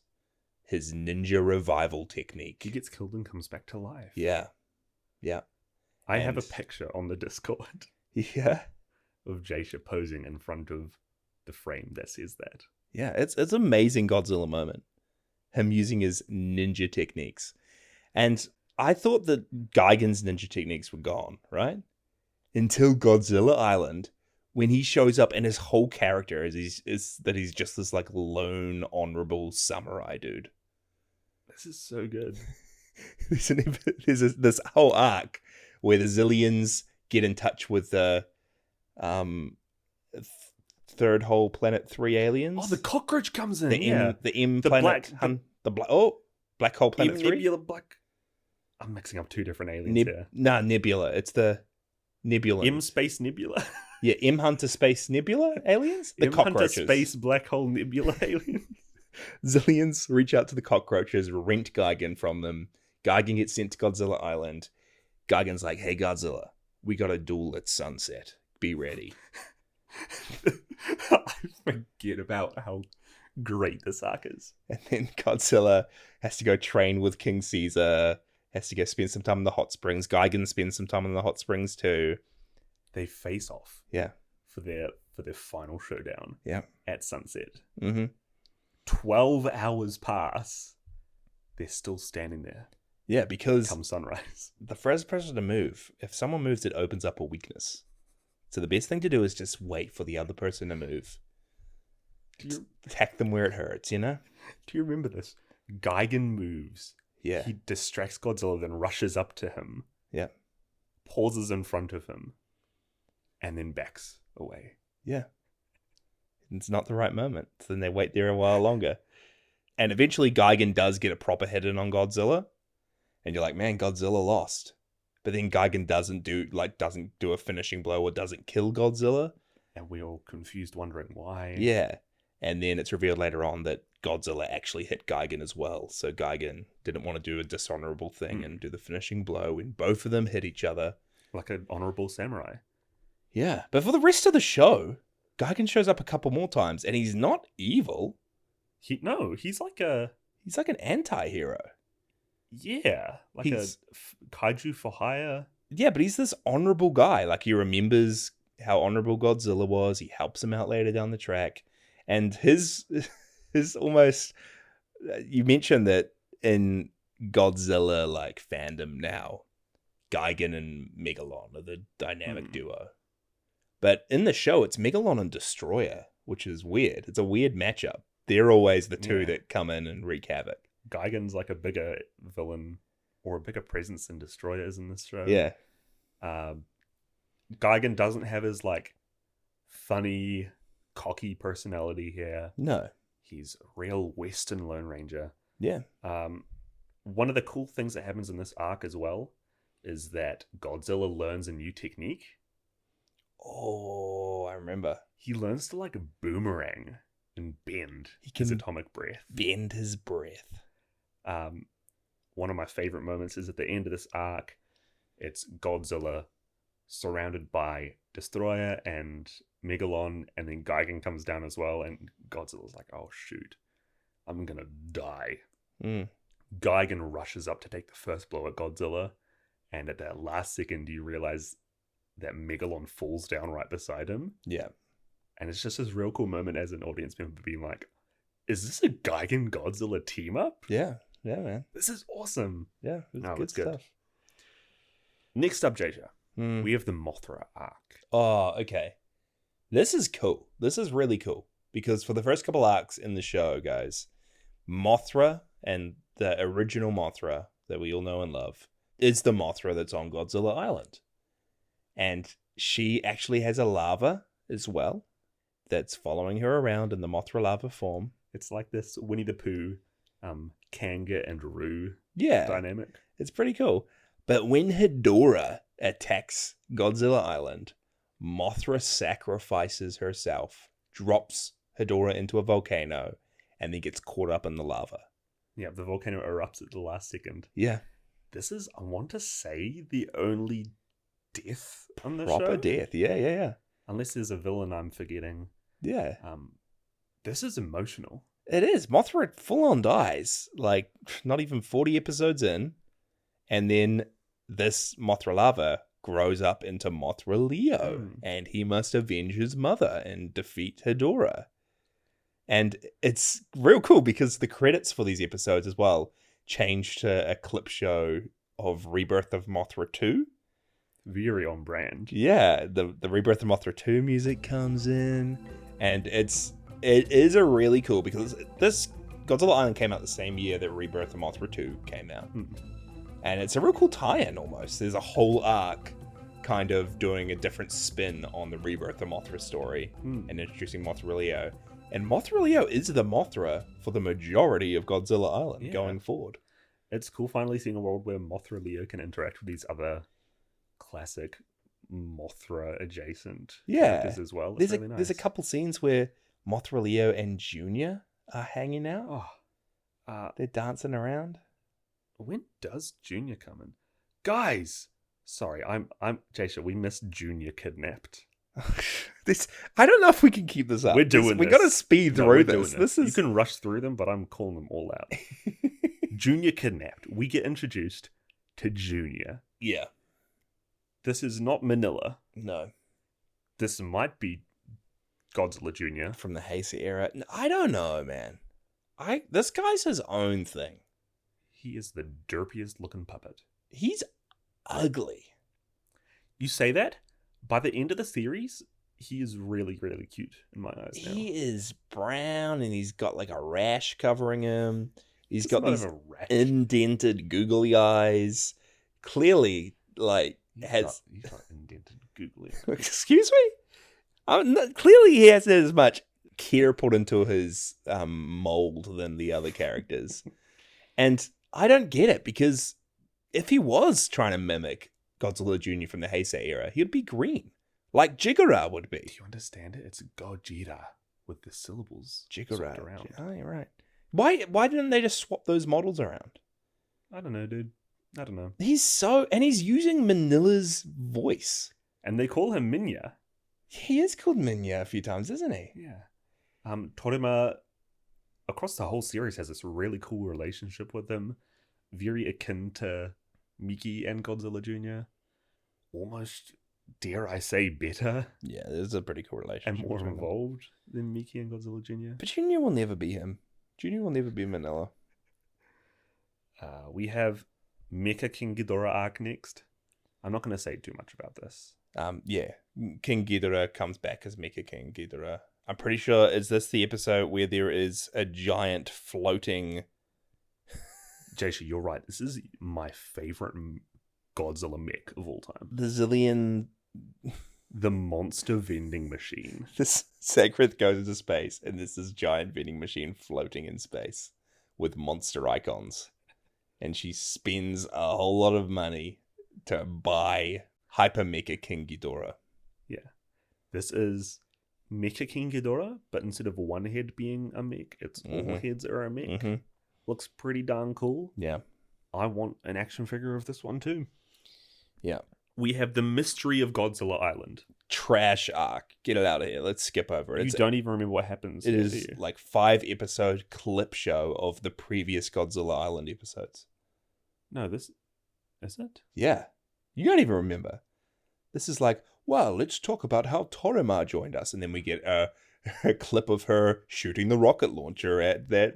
His ninja revival technique. He gets killed and comes back to life. Yeah. Yeah. I have a picture on the Discord. Yeah. Of Jasha posing in front of the frame that says that. Yeah, it's an amazing Godzilla moment. Him using his ninja techniques. And I thought that Gigan's ninja techniques were gone, right? Until Godzilla Island, when he shows up and his whole character is just this like lone honorable samurai dude. This is so good. There's this whole arc where the Zillions get in touch with the third whole planet 3 aliens. Oh, the cockroach comes in. The M planet. Black hole planet 3. Nebula black. I'm mixing up two different aliens here. Nah, Nebula. It's the Nebula. M Space Nebula. Yeah, M Hunter Space Nebula aliens? The cockroaches. Hunter Space Black Hole Nebula aliens. Zillions reach out to the cockroaches, rent Gigan from them. Gigan gets sent to Godzilla Island. Gigan's like, hey, Godzilla, we got a duel at sunset. Be ready. I forget about how great this arc is. And then Godzilla has to go train with King Caesar, has to go spend some time in the hot springs. Gigan spends some time in the hot springs too. They face off. Yeah. For their final showdown. Yeah. At sunset. 12 hours pass. They're still standing there. Yeah, because come sunrise. The first person to move, if someone moves, it opens up a weakness. So the best thing to do is just wait for the other person to move. Attack them where it hurts, you know? Do you remember this? Gigan moves. Yeah. He distracts Godzilla, then rushes up to him. Yeah. Pauses in front of him. And then backs away. Yeah. It's not the right moment. So then they wait there a while longer. And eventually Gigan does get a proper hit in on Godzilla. And you're like, man, Godzilla lost. But then Gigan doesn't do a finishing blow or doesn't kill Godzilla. And we're all confused, wondering why. Yeah. And then it's revealed later on that Godzilla actually hit Gigan as well. So Gigan didn't want to do a dishonorable thing and do the finishing blow. And both of them hit each other. Like an honorable samurai. Yeah. But for the rest of the show, Gigan shows up a couple more times. And he's not evil. He's like an anti-hero. Yeah, like he's a kaiju for hire. Yeah, but he's this honorable guy. Like, he remembers how honorable Godzilla was. He helps him out later down the track. And his almost... You mentioned that in Godzilla, like, fandom now, Gigan and megaNEWSlon are the dynamic duo. But in the show, it's megaNEWSlon and Destroyer, which is weird. It's a weird matchup. They're always the two that come in and wreak havoc. Gigan's like a bigger villain or a bigger presence than Destroyer is in this show. Yeah. Gigan doesn't have his like funny, cocky personality here. No. He's a real Western Lone Ranger. Yeah. One of the cool things that happens in this arc as well is that Godzilla learns a new technique. Oh, I remember. He learns to like boomerang and bend his atomic breath. Bend his breath. one of my favorite moments is at the end of this arc. It's Godzilla surrounded by Destroyer and megaNEWSlon, and then Gigan comes down as well, and Godzilla's like, oh shoot, I'm gonna die. Gigan rushes up to take the first blow at Godzilla, and at that last second you realize that megaNEWSlon falls down right beside him. Yeah. And it's just this real cool moment as an audience member being like, is this a Gigan Godzilla team up? Yeah. Yeah, man. This is awesome. Yeah. It's good. Next up, JJ, we have the Mothra arc. Oh, okay. This is cool. This is really cool. Because for the first couple arcs in the show, guys, Mothra and the original Mothra that we all know and love is the Mothra that's on Godzilla Island. And she actually has a larva as well that's following her around in the Mothra larva form. It's like this Winnie the Pooh, Kanga and Roo dynamic. It's pretty cool. But when Hedorah attacks Godzilla Island, Mothra sacrifices herself, drops Hedorah into a volcano, and then gets caught up in the lava. Yeah, the volcano erupts at the last second. Yeah. This is, I want to say, the only death on the Proper show. death, yeah. Unless there's a villain I'm forgetting. Yeah. This is emotional. It is. Mothra full on dies, like not even 40 episodes in. And then this Mothra larva grows up into Mothra Leo, and he must avenge his mother and defeat Hedorah. And it's real cool because the credits for these episodes as well changed to a clip show of Rebirth of Mothra 2. Very on brand. Yeah, the Rebirth of Mothra 2 music comes in, and it is a really cool because this Godzilla Island came out the same year that Rebirth of Mothra 2 came out. And it's a real cool tie-in almost. There's a whole arc kind of doing a different spin on the Rebirth of Mothra story and introducing Mothra Leo. And Mothra Leo is the Mothra for the majority of Godzilla Island going forward. It's cool finally seeing a world where Mothra Leo can interact with these other classic Mothra adjacent characters as well. It's really nice. There's a couple scenes where Mothra Leo and Junior are hanging out. They're dancing around. When does Junior come in? Guys! Sorry, I'm Jasha, we missed Junior kidnapped. I don't know if we can keep this up. We're doing We this. gotta speed through this. This is... You can rush through them, but I'm calling them all out. Junior kidnapped. We get introduced to Junior. Yeah. This is not Manila. No. This might be Godzilla Jr. From the Heisei era. I don't know, man. This guy's his own thing. He is the derpiest looking puppet. He's ugly. You say that? By the end of the series, he is really, really cute in my eyes now. He is brown and he's got like a rash covering him. He's got these indented googly eyes. Clearly, like, he's got indented googly eyes. Excuse me? Clearly he hasn't as much care put into his mold than the other characters. And I don't get it, because if he was trying to mimic Godzilla Jr. from the Heisei era, he'd be green, like Jigara would be. Do you understand it? It's Gojira with the syllables Jigara. around. Oh, you're right. Why didn't they just swap those models around? I don't know, dude. I don't know. He's using Manila's voice. And they call him Minya. He is called Minya a few times, isn't he? Yeah. Toriyama, across the whole series, has this really cool relationship with him. Very akin to Miki and Godzilla Jr. Almost, dare I say, better. Yeah, there's a pretty cool relationship. And more involved than Miki and Godzilla Jr. But Junior will never be him. Junior will never be Manila. We have Mecha King Ghidorah arc next. I'm not going to say too much about this. Yeah. King Ghidorah comes back as Mecha King Ghidorah. I'm pretty sure, is this the episode where there is a giant floating... Jasha, you're right. This is my favorite Godzilla mech of all time. The Zillion... The monster vending machine. This Sagrith goes into space, and there's this giant vending machine floating in space with monster icons. And she spends a whole lot of money to buy Hyper Mecha King Ghidorah. Yeah. This is Mecha King Ghidorah, but instead of one head being a mech, it's all heads are a mech. Looks pretty darn cool. Yeah. I want an action figure of this one too. Yeah. We have the Mystery of Godzilla Island. Trash arc. Get it out of here. Let's skip over it. You don't even remember what happens. It is like 5-episode clip show of the previous Godzilla Island episodes. No, this... Is it? Yeah. You don't even remember. This is like, well, let's talk about how Toriyama joined us. And then we get a clip of her shooting the rocket launcher at that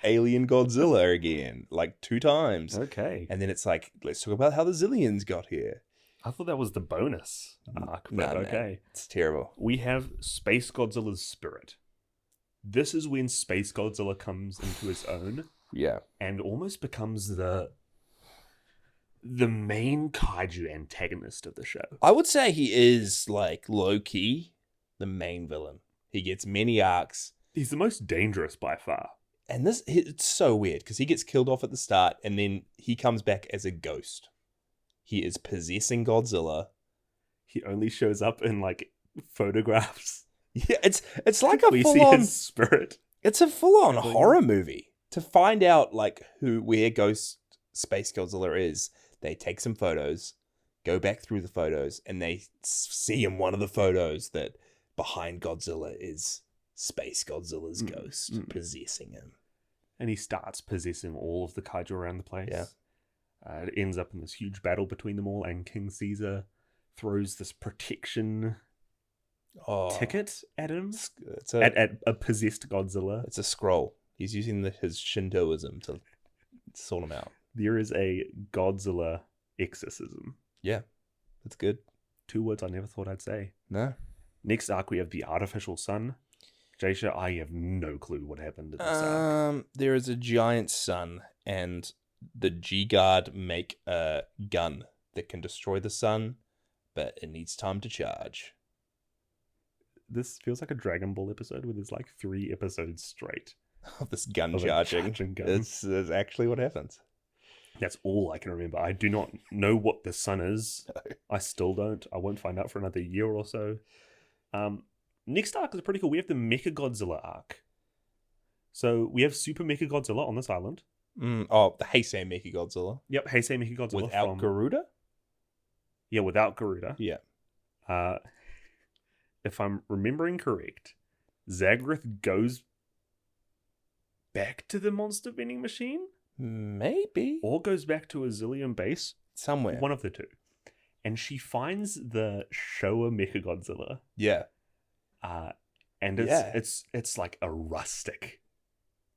alien Godzilla again, like 2 times. Okay. And then it's like, let's talk about how the Zillions got here. I thought that was the bonus arc, but okay. Man, it's terrible. We have Space Godzilla's spirit. This is when Space Godzilla comes into his own. Yeah. And almost becomes the main kaiju antagonist of the show. I would say he is, like, low-key the main villain. He gets many arcs. He's the most dangerous by far. And it's so weird, because he gets killed off at the start, and then he comes back as a ghost. He is possessing Godzilla. He only shows up in, like, photographs. Yeah, it's like a we full-on... see his spirit. It's a full-on horror movie. To find out, like, where Ghost Space Godzilla is, they take some photos, go back through the photos, and they see in one of the photos that behind Godzilla is Space Godzilla's ghost possessing him. And he starts possessing all of the kaiju around the place. Yeah. It ends up in this huge battle between them all, and King Caesar throws this protection ticket at him. At a possessed Godzilla. It's a scroll. He's using his Shintoism to sort him out. There is a Godzilla exorcism. Yeah, that's good. 2 words I never thought I'd say. No. Next arc, we have the artificial sun. Jasha, I have no clue what happened in this arc. There is a giant sun, and the G-Guard make a gun that can destroy the sun, but it needs time to charge. This feels like a Dragon Ball episode where there's like 3 episodes straight of this gun charging. It's actually what happens. That's all I can remember. I do not know what the sun is. No. I still don't. I won't find out for another year or so. Next arc is pretty cool. We have the megaGodzilla arc. So we have Super megaGodzilla on this island. The Heisei megaGodzilla. Yep, Heisei megaGodzilla. Without Garuda? Yeah, without Garuda. Yeah. If I'm remembering correct, Zagreth goes back to the monster vending machine? Maybe. Or goes back to a Zillion base. Somewhere. One of the 2. And she finds the Showa megaGodzilla. Yeah. And it's like a rustic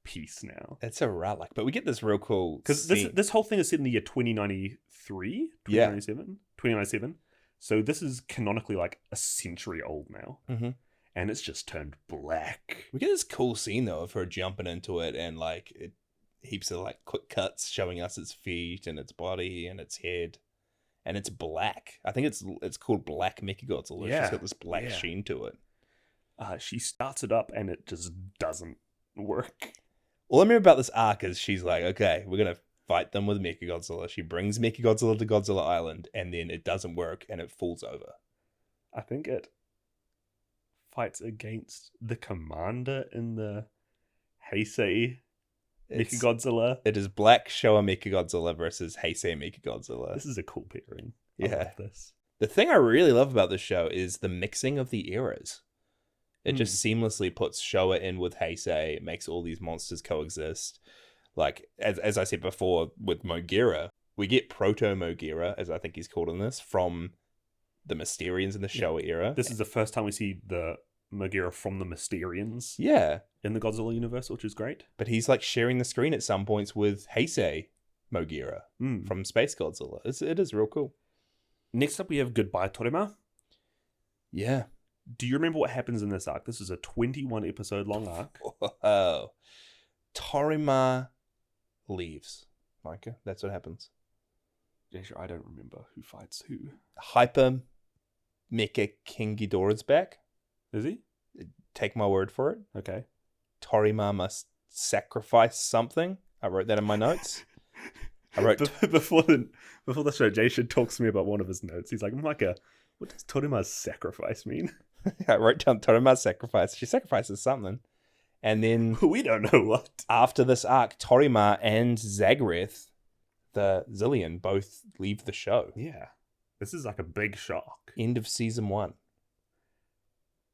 piece now. It's a relic. But we get this real cool because this whole thing is set in the year 2093? 2097. So this is canonically like a century old now. Mm-hmm. And it's just turned black. We get this cool scene, though, of her jumping into it and, like, heaps of, like, quick cuts showing us its feet and its body and its head. And it's black. I think it's called Black megaGodzilla. Yeah. She's got this black sheen to it. She starts it up and it just doesn't work. All I remember about this arc is she's like, okay, we're going to fight them with megaGodzilla. She brings megaGodzilla to Godzilla Island and then it doesn't work and it falls over. I think it fights against the commander in the Heisei megaGodzilla. It is Black Showa megaGodzilla versus Heisei megaGodzilla. This is a cool pairing. Yeah. I love this. The thing I really love about this show is the mixing of the eras. It just seamlessly puts Showa in with Heisei. It makes all these monsters coexist. Like, as I said before, with Mogira, we get Proto-Mogira, as I think he's called in this, from the Mysterians in the Showa era. This is the first time we see the Mogira from the Mysterians. Yeah. In the Godzilla universe, which is great. But he's like sharing the screen at some points with Heisei Mogira from Space Godzilla. It is real cool. Next up, we have Goodbye Toriyama. Yeah. Do you remember what happens in this arc? This is a 21 episode long arc. Oh. Toriyama leaves. Micah, that's what happens. Yeah, sure. I don't remember who fights who. Hyper Mecha King Ghidorah's back. Is he? Take my word for it. Okay. Toriyama must sacrifice something. I wrote that in my notes. I wrote before the show, Jason talks to me about one of his notes. He's like, Micah, what does Torima's sacrifice mean? I wrote down Torima's sacrifice. She sacrifices something. And then we don't know what. After this arc, Toriyama and Zagreth the Zillion both leave the show. Yeah. This is like a big shock. End of season 1.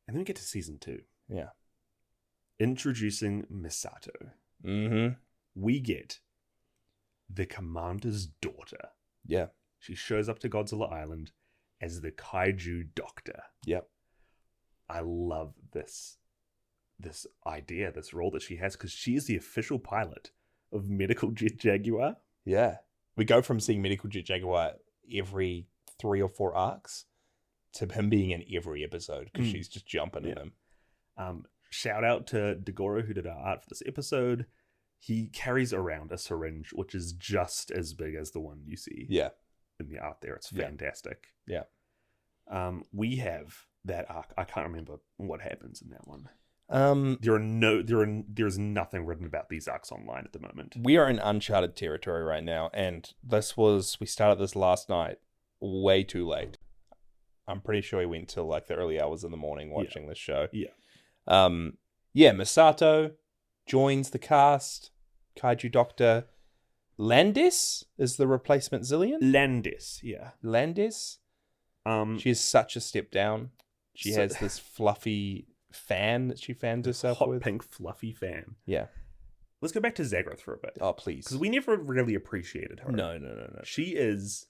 And then we get to season 2. Yeah. Introducing Misato. Mm-hmm. We get the commander's daughter. Yeah. She shows up to Godzilla Island as the kaiju doctor. Yep. I love this idea, this role that she has, because she is the official pilot of Medical Jet Jaguar. Yeah. We go from seeing Medical Jet Jaguar every 3 or 4 arcs to him being in every episode because she's just jumping in him. Shout out to Degoro, who did our art for this episode. He carries around a syringe, which is just as big as the one you see in the art there. It's fantastic. Yeah. We have that arc. I can't remember what happens in that one. There's nothing written about these arcs online at the moment. We are in uncharted territory right now, and we started this last night way too late. I'm pretty sure we went till like the early hours in the morning watching this show. Yeah. Misato joins the cast. Kaiju Doctor Landis is the replacement Zillion. Landis, yeah. Landis. She is such a step down. She has this fluffy fan that she fans herself hot with. Pink fluffy fan. Yeah. Let's go back to Zagroth for a bit. Oh, please. Because we never really appreciated her. No. She is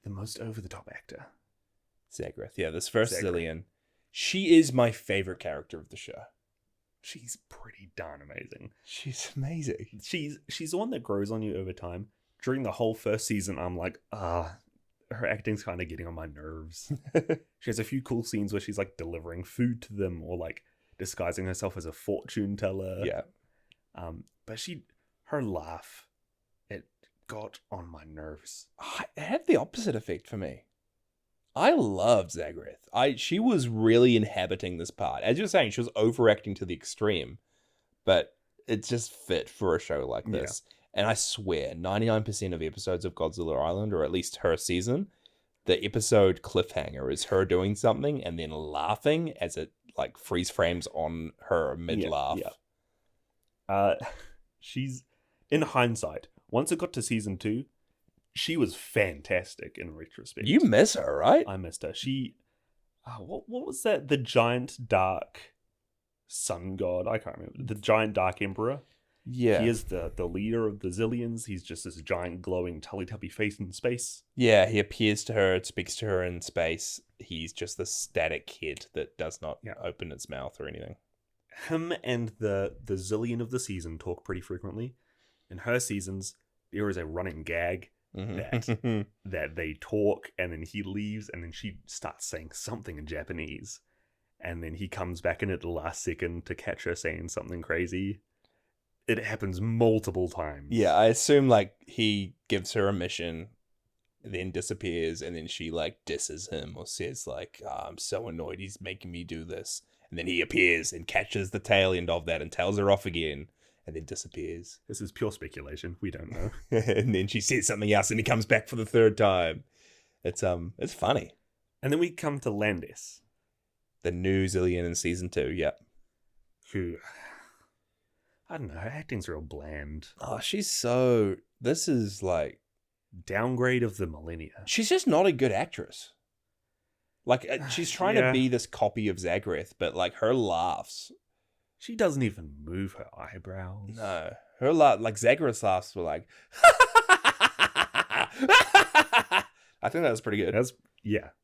the most over-the-top actor. Zagroth. Yeah, this first Zillion. She is my favorite character of the show. She's pretty darn amazing. She's amazing. She's the one that grows on you over time. During the whole first season, I'm like, her acting's kind of getting on my nerves. She has a few cool scenes where she's like delivering food to them or like disguising herself as a fortune teller. Yeah. But her laugh, it got on my nerves. It had the opposite effect for me. I loved Zagroth. She was really inhabiting this part. As you're saying, she was overacting to the extreme, but it just fit for a show like this. Yeah. And I swear, 99% of episodes of Godzilla Island, or at least her season, the episode cliffhanger is her doing something and then laughing as it like freeze frames on her mid-laugh. She's, in hindsight, once it got to season 2, she was fantastic in retrospect. You miss her, right? I missed her. She, what was that? The giant dark sun god? I can't remember. The giant dark emperor. Yeah. He is the leader of the Zillions. He's just this giant glowing Teletubby face in space. Yeah, he appears to her, speaks to her in space. He's just this static head that does not open its mouth or anything. Him and the Zillion of the season talk pretty frequently. In her seasons, there is a running gag that they talk, and then he leaves, and then she starts saying something in Japanese, and then he comes back in at the last second to catch her saying something crazy. It happens multiple times. Yeah, I assume like he gives her a mission, then disappears, and then she like disses him or says like, I'm so annoyed he's making me do this, and then he appears and catches the tail end of that and tails her off again. And then disappears. This is pure speculation. We don't know. And then she says something else, and he comes back for the third time. It's funny. And then we come to Landis, the new Zillion in season 2. Yep. Who, I don't know. Her acting's real bland. Oh, this is like downgrade of the millennia. She's just not a good actress. Like she's trying to be this copy of Zagroth, but like her laughs. She doesn't even move her eyebrows. No. Her like Zagroth's laughs were like I think that was pretty good. And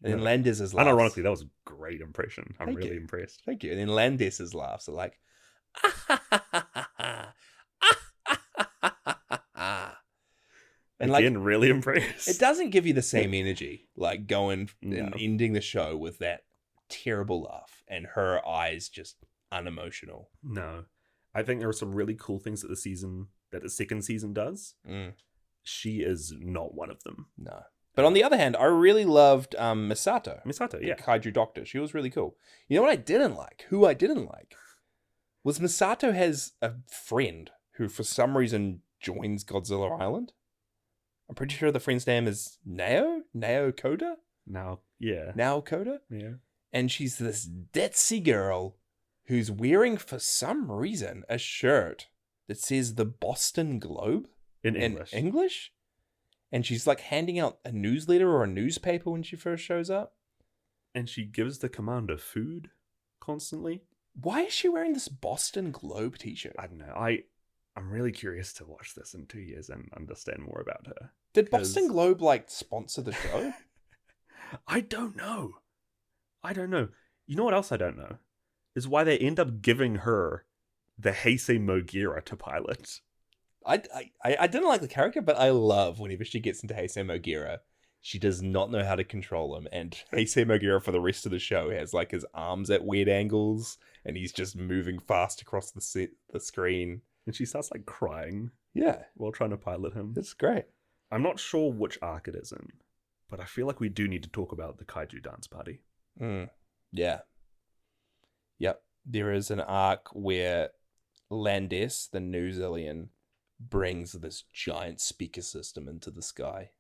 then Landis's laughs. Unironically, that was a great impression. I'm really impressed. Thank you. And then Landis's laughs are like and again, like, really impressed. It doesn't give you the same energy, like going and ending the show with that terrible laugh and her eyes just unemotional. No. I think there are some really cool things that the second season does. She is not one of them. No. But on the other hand, I really loved Misato. Misato, yeah. The kaiju doctor. She was really cool. You know what I didn't like? Who I didn't like was Misato has a friend who for some reason joins Godzilla Island. I'm pretty sure the friend's name is Nao Koda? Nao Koda? Yeah. And she's this ditzy girl who's wearing, for some reason, a shirt that says the Boston Globe in English. And she's like handing out a newsletter or a newspaper when she first shows up. And she gives the commander food constantly. Why is she wearing this Boston Globe t-shirt? I don't know. I'm really curious to watch this in 2 years and understand more about her. Did Boston Globe like sponsor the show? I don't know. You know what else I don't know? Is why they end up giving her the Heisei Mogira to pilot. I didn't like the character, but I love whenever she gets into Heisei Mogira. She does not know how to control him, and Heisei Mogira for the rest of the show has like his arms at weird angles, and he's just moving fast across the screen. And she starts like crying. Yeah, while trying to pilot him. It's great. I'm not sure which arc it is in, but I feel like we do need to talk about the kaiju dance party. Yeah. Yep. There is an arc where Landis, the New Zealand, brings this giant speaker system into the sky,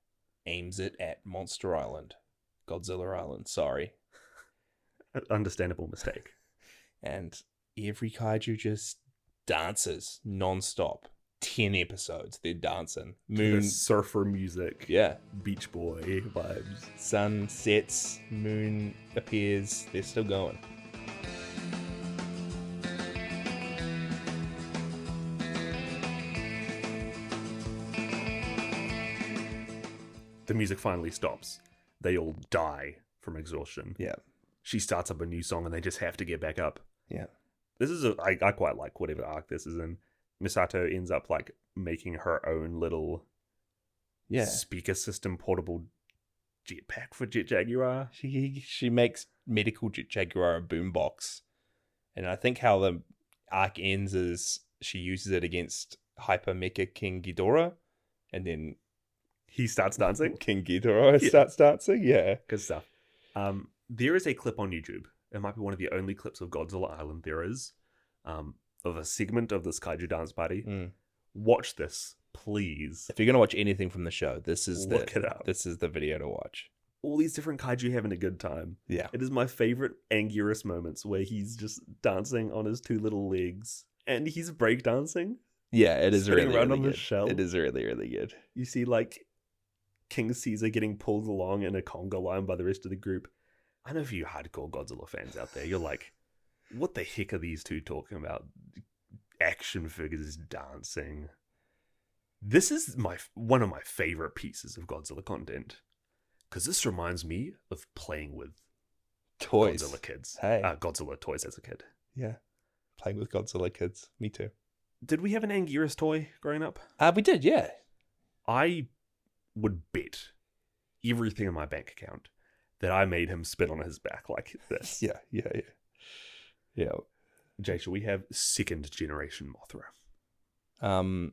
aims it at Monster Island. Godzilla Island, sorry. Understandable mistake. And every kaiju just dances non-stop. 10 episodes, they're dancing. Moon, surfer music. Yeah. Beach Boy vibes. Sun sets, moon appears, they're still going. The music finally stops. They all die from exhaustion. Yeah. She starts up a new song and they just have to get back up. Yeah. This is I quite like whatever arc this is in. Misato ends up like making her own little speaker system portable jetpack for Jet Jaguar. She makes medical Jet Jaguar a boombox. And I think how the arc ends is she uses it against Hyper Mecha King Ghidorah, and then he starts dancing. King Ghidorah starts dancing. Yeah. Good stuff. There is a clip on YouTube. It might be one of the only clips of Godzilla Island there is, of a segment of this kaiju dance party. Watch this, please. If you're going to watch anything from the show, this is Look it up. This is the video to watch. All these different kaiju having a good time. Yeah. It is my favorite Anguirus moments where he's just dancing on his two little legs and he's breakdancing. Yeah, it is really, around really on good. the shell. It is really, really good. You see like King Caesar getting pulled along in a conga line by the rest of the group. I know for you hardcore Godzilla fans out there, you're like, what the heck are these two talking about? Action figures dancing. This is one of my favorite pieces of Godzilla content. Because this reminds me of playing with toys. Godzilla kids. Hey. Godzilla toys as a kid. Yeah. Playing with Godzilla kids. Me too. Did we have an Anguirus toy growing up? We did, yeah. I would bet everything in my bank account that I made him spit on his back like this. Yeah. Jay, should we have second generation Mothra?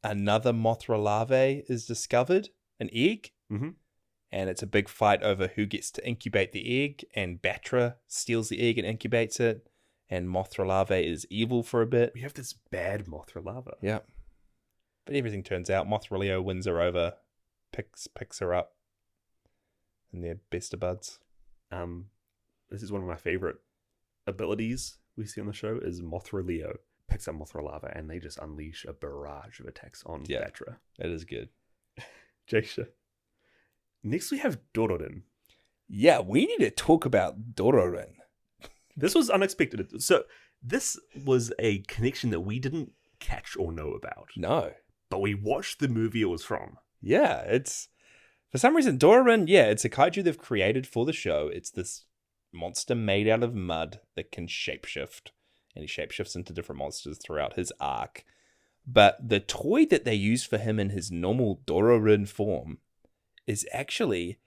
Another Mothra larvae is discovered, an egg, and it's a big fight over who gets to incubate the egg, and Batra steals the egg and incubates it, and Mothra larvae is evil for a bit. We have this bad Mothra larva. Yeah. But everything turns out. Mothra Leo wins her over, picks her up, and they're best of buds. This is one of my favorite abilities we see on the show is Mothra Leo picks up Mothra larva and they just unleash a barrage of attacks on Batra. It is good. Jaisha. Next we have Dororin. Yeah, we need to talk about Dororin. This was unexpected. So this was a connection that we didn't catch or know about. No. But we watched the movie it was from. Yeah, it's... For some reason, Dororin, it's a kaiju they've created for the show. It's this monster made out of mud that can shapeshift. And he shapeshifts into different monsters throughout his arc. But the toy that they use for him in his normal Dororin form is actually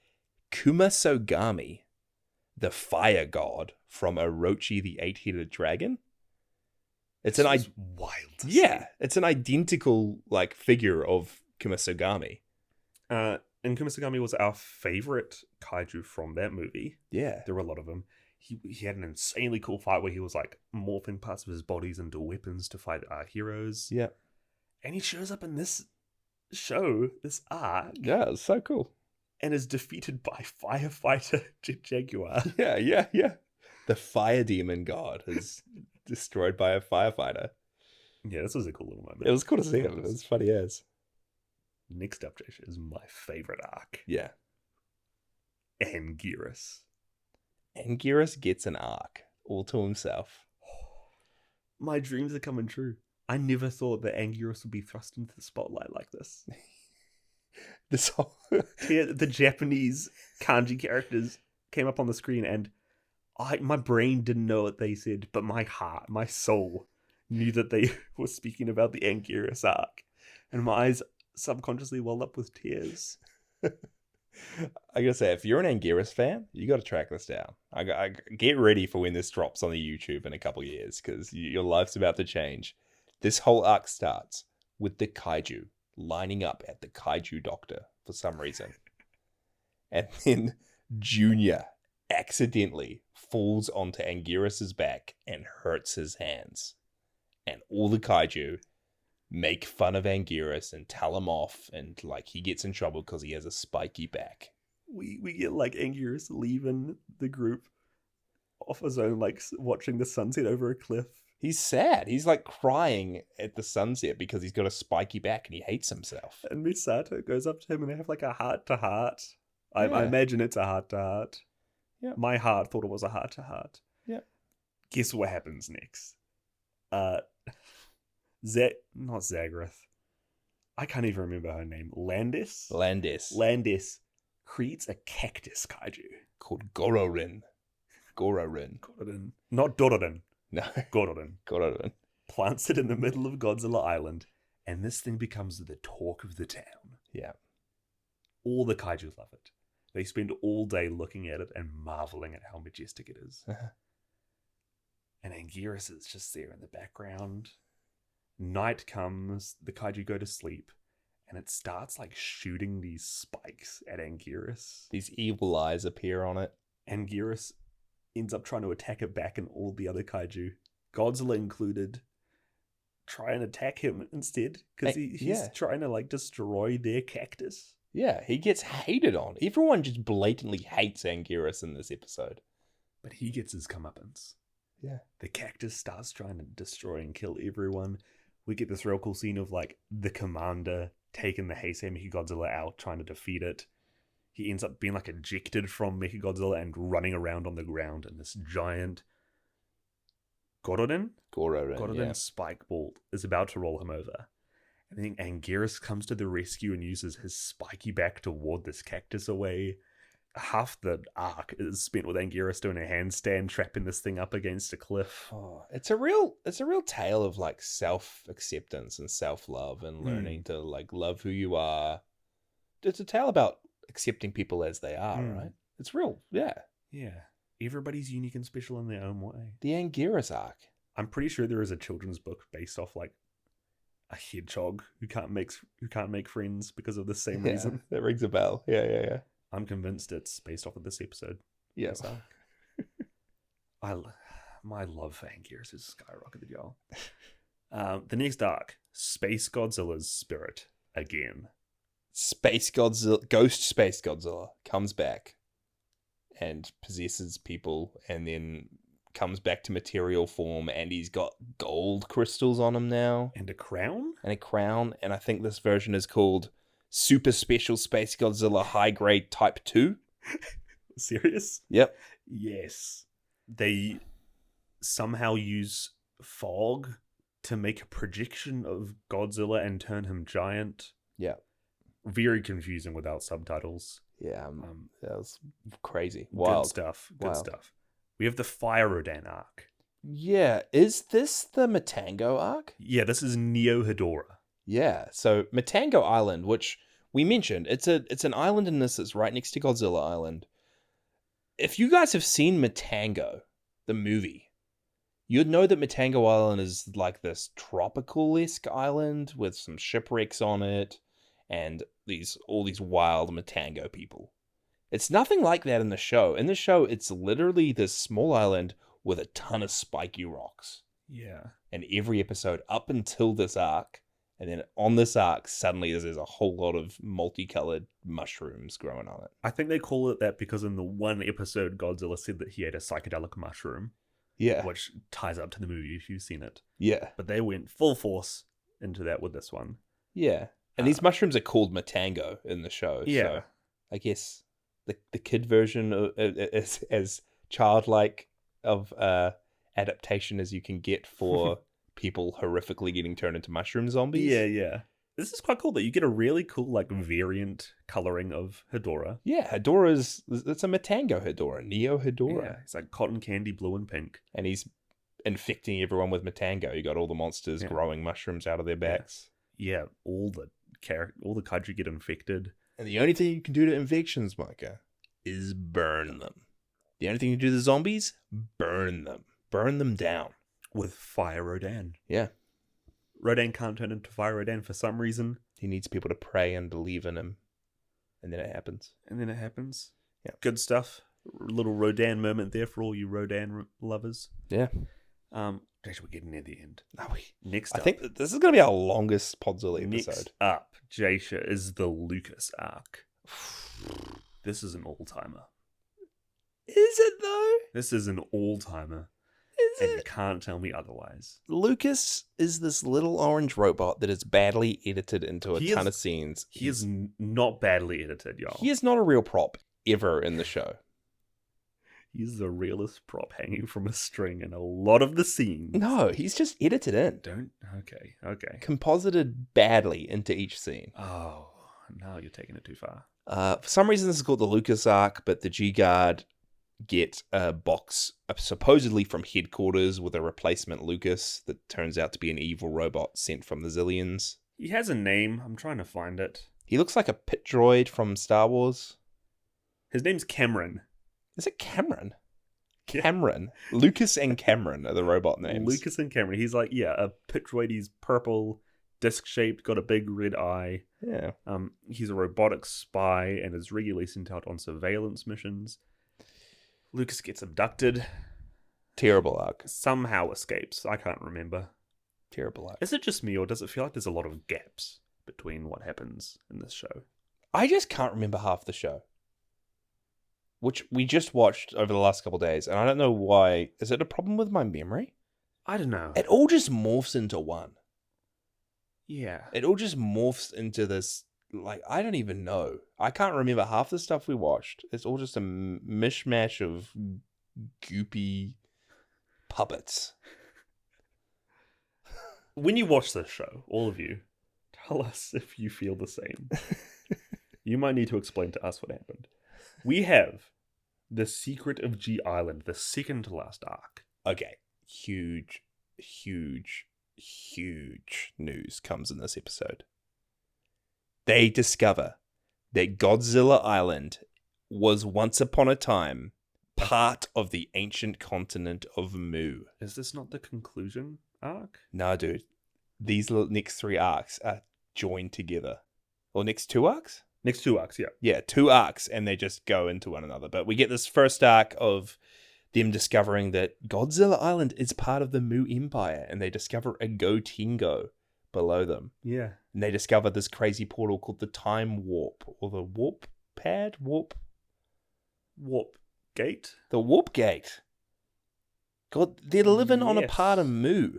Kumasogami, the fire god from Orochi the Eight-Headed Dragon. It's wild. Yeah, it's an identical figure of Kumasogami. And Kumasogami was our favorite kaiju from that movie. Yeah. There were a lot of them. He had an insanely cool fight where he was morphing parts of his bodies into weapons to fight our heroes. Yeah. And he shows up in this show, this arc. Yeah, it's so cool. And is defeated by firefighter Jet Jaguar. Yeah. The fire demon god is destroyed by a firefighter. Yeah, this was a cool little moment. It was cool to see him. It was funny as. Next up, Josh, is my favorite arc. Yeah. Anguirus. Anguirus gets an arc all to himself. My dreams are coming true. I never thought that Anguirus would be thrust into the spotlight like this. This whole... The Japanese kanji characters came up on the screen, and my brain didn't know what they said, but my heart, my soul, knew that they were speaking about the Anguirus arc, and my eyes subconsciously welled up with tears. I gotta say, if you're an Anguirus fan, you gotta track this down. I get ready for when this drops on the YouTube in a couple of years, because your life's about to change. This whole arc starts with the kaiju lining up at the kaiju doctor for some reason. And then Junior accidentally falls onto Anguirus's back and hurts his hands. And all the kaiju make fun of Anguirus and tell him off, and like he gets in trouble because he has a spiky back. We get like Anguirus leaving the group off his own, like watching the sunset over a cliff. He's sad. He's like crying at the sunset because he's got a spiky back and he hates himself. And Misato goes up to him and they have like a heart-to-heart. I imagine it's a heart-to-heart. Yeah. My heart thought it was a heart-to-heart. Yeah. Guess what happens next? Not Zagrath. I can't even remember her name. Landis creates a cactus kaiju called Gororin. Not Dororin. No. Gororin. Plants it in the middle of Godzilla Island, and this thing becomes the talk of the town. Yeah. All the kaiju love it. They spend all day looking at it and marveling at how majestic it is. And Anguirus is just there in the background. Night comes, the kaiju go to sleep, and it starts like shooting these spikes at Anguirus. These evil eyes appear on it. Anguirus ends up trying to attack it back, and all the other kaiju, Godzilla included, try and attack him instead, because he's trying to like destroy their cactus. Yeah, he gets hated on. Everyone just blatantly hates Anguirus in this episode. But he gets his comeuppance. Yeah. The cactus starts trying to destroy and kill everyone. We get this real cool scene of like the commander taking the Heisei Mechagodzilla out, trying to defeat it. He ends up being like ejected from Mechagodzilla and running around on the ground, and this giant Gororin spike bolt is about to roll him over. And then Anguirus comes to the rescue and uses his spiky back to ward this cactus away. Half the arc is spent with Anguirus doing a handstand, trapping this thing up against a cliff. Oh, it's a real tale of like self-acceptance and self-love and learning to like love who you are. It's a tale about accepting people as they are, right? It's real, yeah. Yeah. Everybody's unique and special in their own way. The Anguirus arc. I'm pretty sure there is a children's book based off like a hedgehog who can't make friends because of the same reason. That rings a bell. Yeah. I'm convinced it's based off of this episode. Yes. My love for Anguirus is skyrocketed, y'all. The next arc, Space Godzilla's spirit again. Ghost Space Godzilla comes back and possesses people, and then comes back to material form, and he's got gold crystals on him now. And a crown? And I think this version is called Super Special Space Godzilla High Grade Type 2. Serious? Yep. Yes. They somehow use fog to make a projection of Godzilla and turn him giant. Yeah. Very confusing without subtitles. Yeah, that was crazy. Wild. Good stuff. We have the Fire Rodan arc. Yeah, is this the Matango arc? Yeah, this is Neo Hedorah. Yeah, so Matango Island, which we mentioned, it's an island in this that's right next to Godzilla Island. If you guys have seen Matango, the movie, you'd know that Matango Island is like this tropical-esque island with some shipwrecks on it and all these wild Matango people. It's nothing like that in the show. In the show, it's literally this small island with a ton of spiky rocks. Yeah. And every episode up until this arc, and then on this arc, suddenly there's a whole lot of multicolored mushrooms growing on it. I think they call it that because in the one episode, Godzilla said that he ate a psychedelic mushroom. Yeah. Which ties up to the movie if you've seen it. Yeah. But they went full force into that with this one. Yeah. And these mushrooms are called Matango in the show. Yeah. So I guess the kid version is as childlike of adaptation as you can get for people horrifically getting turned into mushroom zombies. Yeah. This is quite cool that you get a really cool like variant coloring of Hedora. Yeah, it's a Matango Hedora, Neo Hedora. Yeah, it's like cotton candy blue and pink. And he's infecting everyone with Matango. You got all the monsters growing mushrooms out of their backs. Yeah, all the kaiju get infected. And the only thing you can do to infections, Micah, is burn them. The only thing you can do to the zombies, burn them. Burn them down. With Fire Rodan. Yeah. Rodan can't turn into Fire Rodan for some reason. He needs people to pray and believe in him. And then it happens. Yeah. Good stuff. Little Rodan moment there for all you Rodan lovers. Yeah. Actually, we're getting near the end. Are we? Next up. I think this is going to be our longest Podzilla episode. Next up, Jasha, is the Lucas arc. This is an all-timer. Is it, though? This is an all-timer. Is and it? You can't tell me otherwise. Lucas is this little orange robot that is badly edited into a ton of scenes. He is not badly edited, y'all. He is not a real prop ever in the show. He's the realest prop hanging from a string in a lot of the scenes. No, he's just edited in. Okay. Composited badly into each scene. Oh, now you're taking it too far. For some reason, this is called the Lucas arc, but the G-Guard get a box supposedly from headquarters with a replacement Lucas that turns out to be an evil robot sent from the Zillions. He has a name. I'm trying to find it. He looks like a pit droid from Star Wars. His name's Cameron. Is it Cameron? Cameron. Lucas and Cameron are the robot names. Lucas and Cameron. He's like, a pit droid. He's purple, disc-shaped, got a big red eye. Yeah. He's a robotic spy and is regularly sent out on surveillance missions. Lucas gets abducted. Terrible arc. Somehow escapes. I can't remember. Terrible arc. Is it just me, or does it feel like there's a lot of gaps between what happens in this show? I just can't remember half the show. Which we just watched over the last couple of days, and I don't know why. Is it a problem with my memory? I don't know. It all just morphs into one. Yeah. It all just morphs into this, like, I don't even know. I can't remember half the stuff we watched. It's all just a mishmash of goopy puppets. When you watch this show, all of you, tell us if you feel the same. You might need to explain to us what happened. We have The Secret of G Island, the second to last arc. Okay. Huge news comes in this episode. They discover that Godzilla Island was once upon a time part of the ancient continent of Mu. Is this not the conclusion arc? No, dude. These next 3 arcs are joined together. Or next 2 arcs? Next 2 arcs, yeah. Yeah, 2 arcs, and they just go into one another. But we get this first arc of them discovering that Godzilla Island is part of the Mu Empire, and they discover a Gotengo below them. Yeah. And they discover this crazy portal called the Time Warp, or the Warp Gate? The Warp Gate. God, they're living on a part of Mu.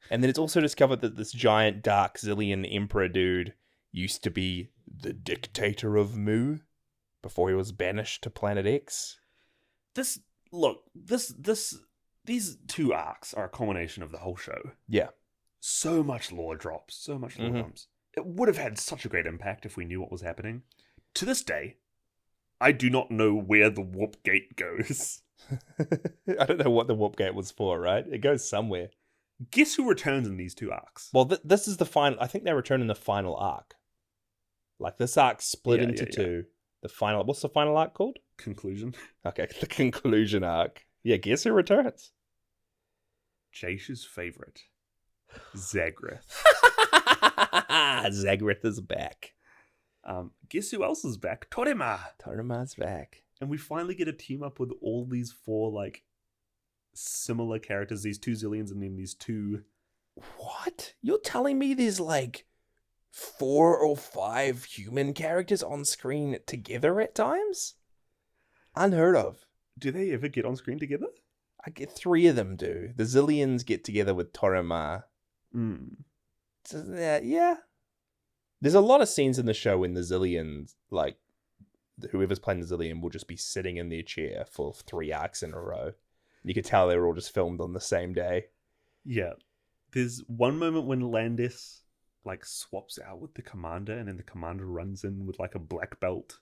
And then it's also discovered that this giant dark Zillion Emperor dude used to be the dictator of Mu before he was banished to Planet X. These 2 arcs are a culmination of the whole show. Yeah. So much lore drops, so much lore dumps. It would have had such a great impact if we knew what was happening. To this day, I do not know where the Warp Gate goes. I don't know what the Warp Gate was for, right? It goes somewhere. Guess who returns in these 2 arcs? Well, this is the final. I think they return in the final arc. Like, this arc split into 2. The final. What's the final arc called? Conclusion. Okay, the conclusion arc. Yeah, guess who returns? Jasha's favorite, Zagreth. Zagreth is back. Guess who else is back? Torima. Torima's back. And we finally get a team up with all these 4, like, similar characters. These 2 Zillions and then these 2... What? You're telling me there's, like, 4 or 5 human characters on screen together at times? Unheard of. Do they ever get on screen together? I get 3 of them do. The Zillions get together with Torima. Mm. So, yeah. There's a lot of scenes in the show when the Zillions, like, whoever's playing the Zillion will just be sitting in their chair for 3 arcs in a row. You could tell they were all just filmed on the same day. Yeah. There's one moment when Landis, like, swaps out with the commander, and then the commander runs in with, like, a black belt.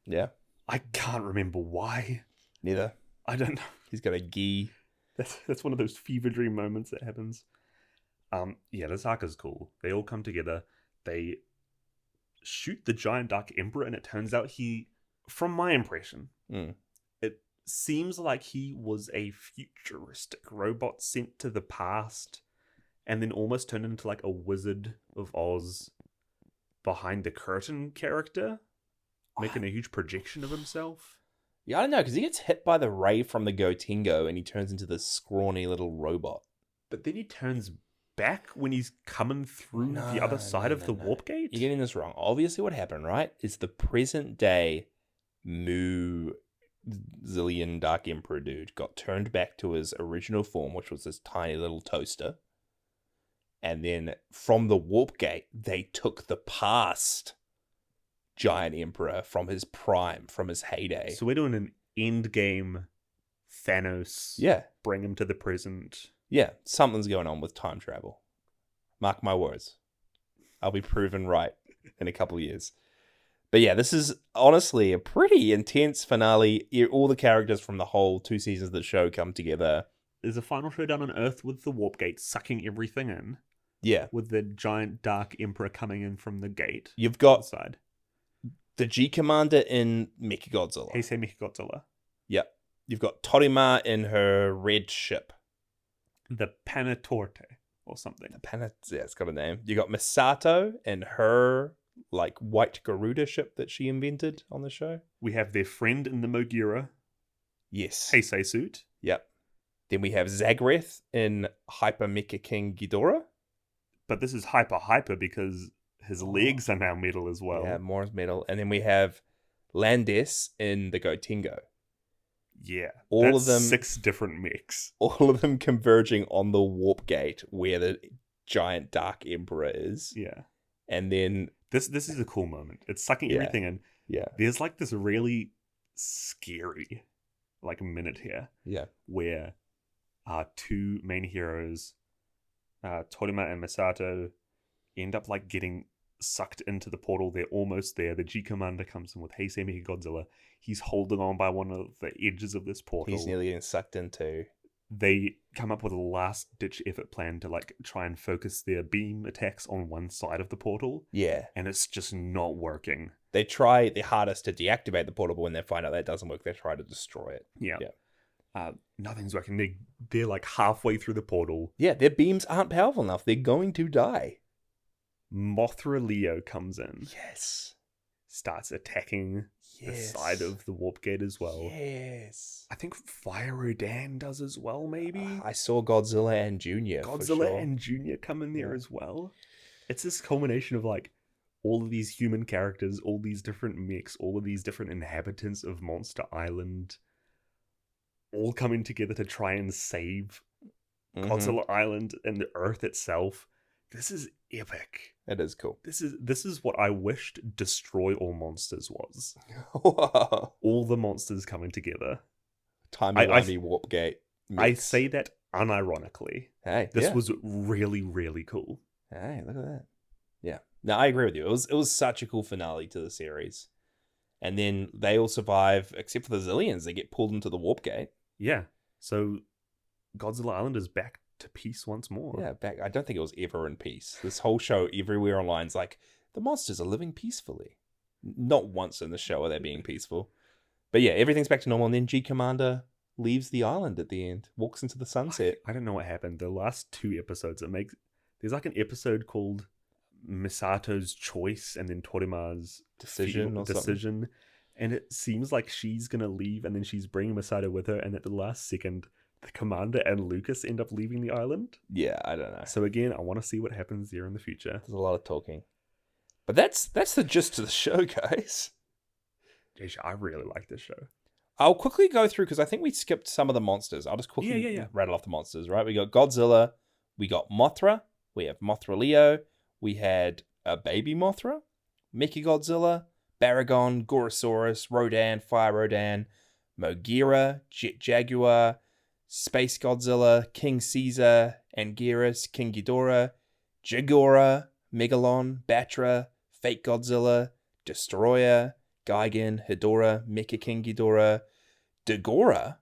Yeah. I can't remember why. Neither. I don't know. He's got a gi. That's one of those fever dream moments that happens. Yeah, this arc is cool. They all come together. They shoot the giant Dark Emperor, and it turns out from my impression, it seems like he was a futuristic robot sent to the past, and then almost turned into like a Wizard of Oz behind the curtain character, making a huge projection of himself. Yeah, I don't know, because he gets hit by the ray from the Gotengo and he turns into this scrawny little robot. But then he turns back when he's coming through the other side of the warp gate? You're getting this wrong. Obviously what happened, right, is the present day Zillion Dark Emperor dude got turned back to his original form, which was this tiny little toaster. And then from the warp gate, they took the past giant emperor from his prime, from his heyday. So we're doing an endgame Thanos. Yeah. Bring him to the present. Yeah, something's going on with time travel. Mark my words. I'll be proven right in a couple of years. But yeah, this is honestly a pretty intense finale. All the characters from the whole 2 seasons of the show come together. There's a final showdown on Earth with the warp gate sucking everything in. Yeah. With the giant Dark Emperor coming in from the gate. You've got outside. The G Commander in megaGodzilla. Heisei megaGodzilla. Yep. You've got Torima in her red ship. The Panatorte or something. Yeah, it's got a name. You got Misato in her like white Garuda ship that she invented on the show. We have their friend in the Mogira. Yes. Heisei suit. Yep. Then we have Zagreth in Hyper Mecha King Ghidorah. But this is hyper because his legs are now metal as well. Yeah, more is metal. And then we have Landis in the Gotengo. Yeah. All of them 6 different mechs. All of them converging on the warp gate where the giant Dark Emperor is. Yeah. And then this is a cool moment. It's sucking everything in. Yeah. There's like this really scary like minute here. Yeah. Where our 2 main heroes, Torima and Misato, end up like getting sucked into the portal. They're almost there. The G Commander comes in with Heisei megaGodzilla. He's holding on by one of the edges of this portal. He's nearly getting sucked into. They come up with a last-ditch effort plan to like try and focus their beam attacks on one side of the portal. Yeah. And it's just not working. They try their hardest to deactivate the portal, but when they find out that doesn't work, they try to destroy it. Yeah. Nothing's working. They're like halfway through the portal. Yeah, their beams aren't powerful enough. They're going to die. Mothra Leo comes in. Yes. Starts attacking the side of the warp gate as well. Yes. I think Fire Rodan does as well, maybe? I saw Godzilla and Junior. Godzilla and Junior come in there as well. It's this culmination of like all of these human characters, all these different mechs, all of these different inhabitants of Monster Island, all coming together to try and save Godzilla Island and the Earth itself. This is epic. It is cool. This is what I wished Destroy All Monsters was. All the monsters coming together. Timey-wimey warp gate mix. I say that unironically. Hey, this was really, really cool. Hey, look at that. Yeah. No, I agree with you. It was such a cool finale to the series. And then they all survive, except for the Zillions. They get pulled into the warp gate. Yeah. So Godzilla Island is back to peace once more. Yeah, back. I don't think it was ever in peace. This whole show, everywhere online, is like, the monsters are living peacefully. Not once in the show are they being peaceful. But yeah, everything's back to normal. And then G Commander leaves the island at the end, walks into the sunset. I don't know what happened. The last 2 episodes, there's like an episode called Misato's Choice and then Torima's Decision. And it seems like she's going to leave and then she's bringing Misato with her. And at the last second, the Commander and Lucas end up leaving the island. Yeah, I don't know. So again, I want to see what happens there in the future. There's a lot of talking. But that's the gist of the show, guys. I really like this show. I'll quickly go through because I think we skipped some of the monsters. I'll just quickly rattle off the monsters, right? We got Godzilla, we got Mothra, we have Mothra Leo, we had Baby Mothra, Mechagodzilla, Baragon, Gorosaurus, Rodan, Fire Rodan, Mogira, Jet Jaguar, Space Godzilla, King Caesar, Anguirus, King Ghidorah, Jigora, megaLon, Batra, Fake Godzilla, Destroyer, Gigan, Hedorah, Mecha King Ghidorah, Dagora.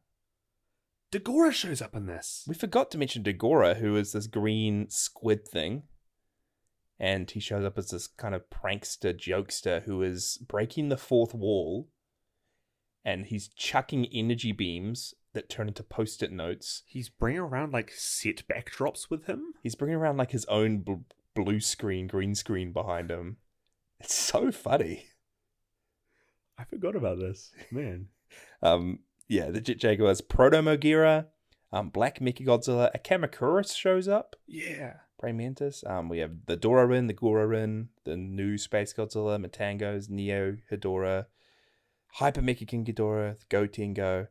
Dagora shows up in this. We forgot to mention Dagora, who is this green squid thing. And he shows up as this kind of prankster, jokester who is breaking the fourth wall. And he's chucking energy beams that turn into post-it notes. He's bringing around like set backdrops with him. He's bringing around like his own blue screen, green screen behind him. It's so funny. I forgot about this, man. Yeah, the Jet Jaguars, Proto Mogira, Black Mechagodzilla, a Kamakuris shows up. Yeah. Praying Mantis. We have the Dorarin, the Gorarin, the new Space Godzilla, Matangos, Neo, Hedorah, Hyper Mecha King Ghidorah, the Gotengo.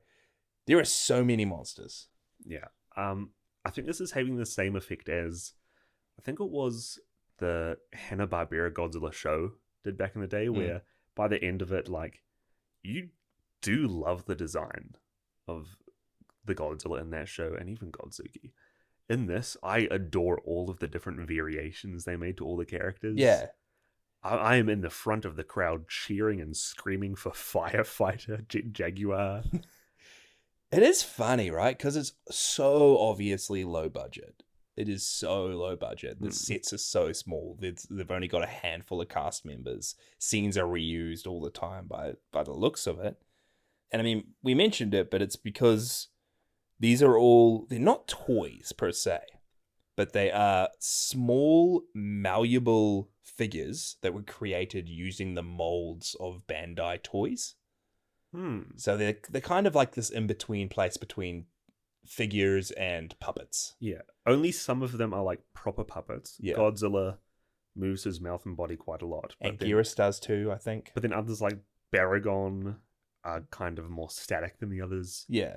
There are so many monsters. Yeah. I think this is having the same effect as, I think it was the Hanna-Barbera Godzilla show did back in the day, where by the end of it, like, you do love the design of the Godzilla in that show, and even Godzuki. In this, I adore all of the different variations they made to all the characters. Yeah. I am in the front of the crowd cheering and screaming for Firefighter, Jet Jaguar. It is funny, right? Because it's so obviously low budget. It is so low budget. The sets are so small. They've only got a handful of cast members. Scenes are reused all the time by the looks of it. And I mean, we mentioned it, but it's because these are all, they're not toys per se, but they are small, malleable figures that were created using the molds of Bandai toys. So they're kind of like this in-between place between figures and puppets. Yeah. Only some of them are like proper puppets. Yeah. Godzilla moves his mouth and body quite a lot. And Anguirus does too, I think. But then others like Baragon are kind of more static than the others. Yeah.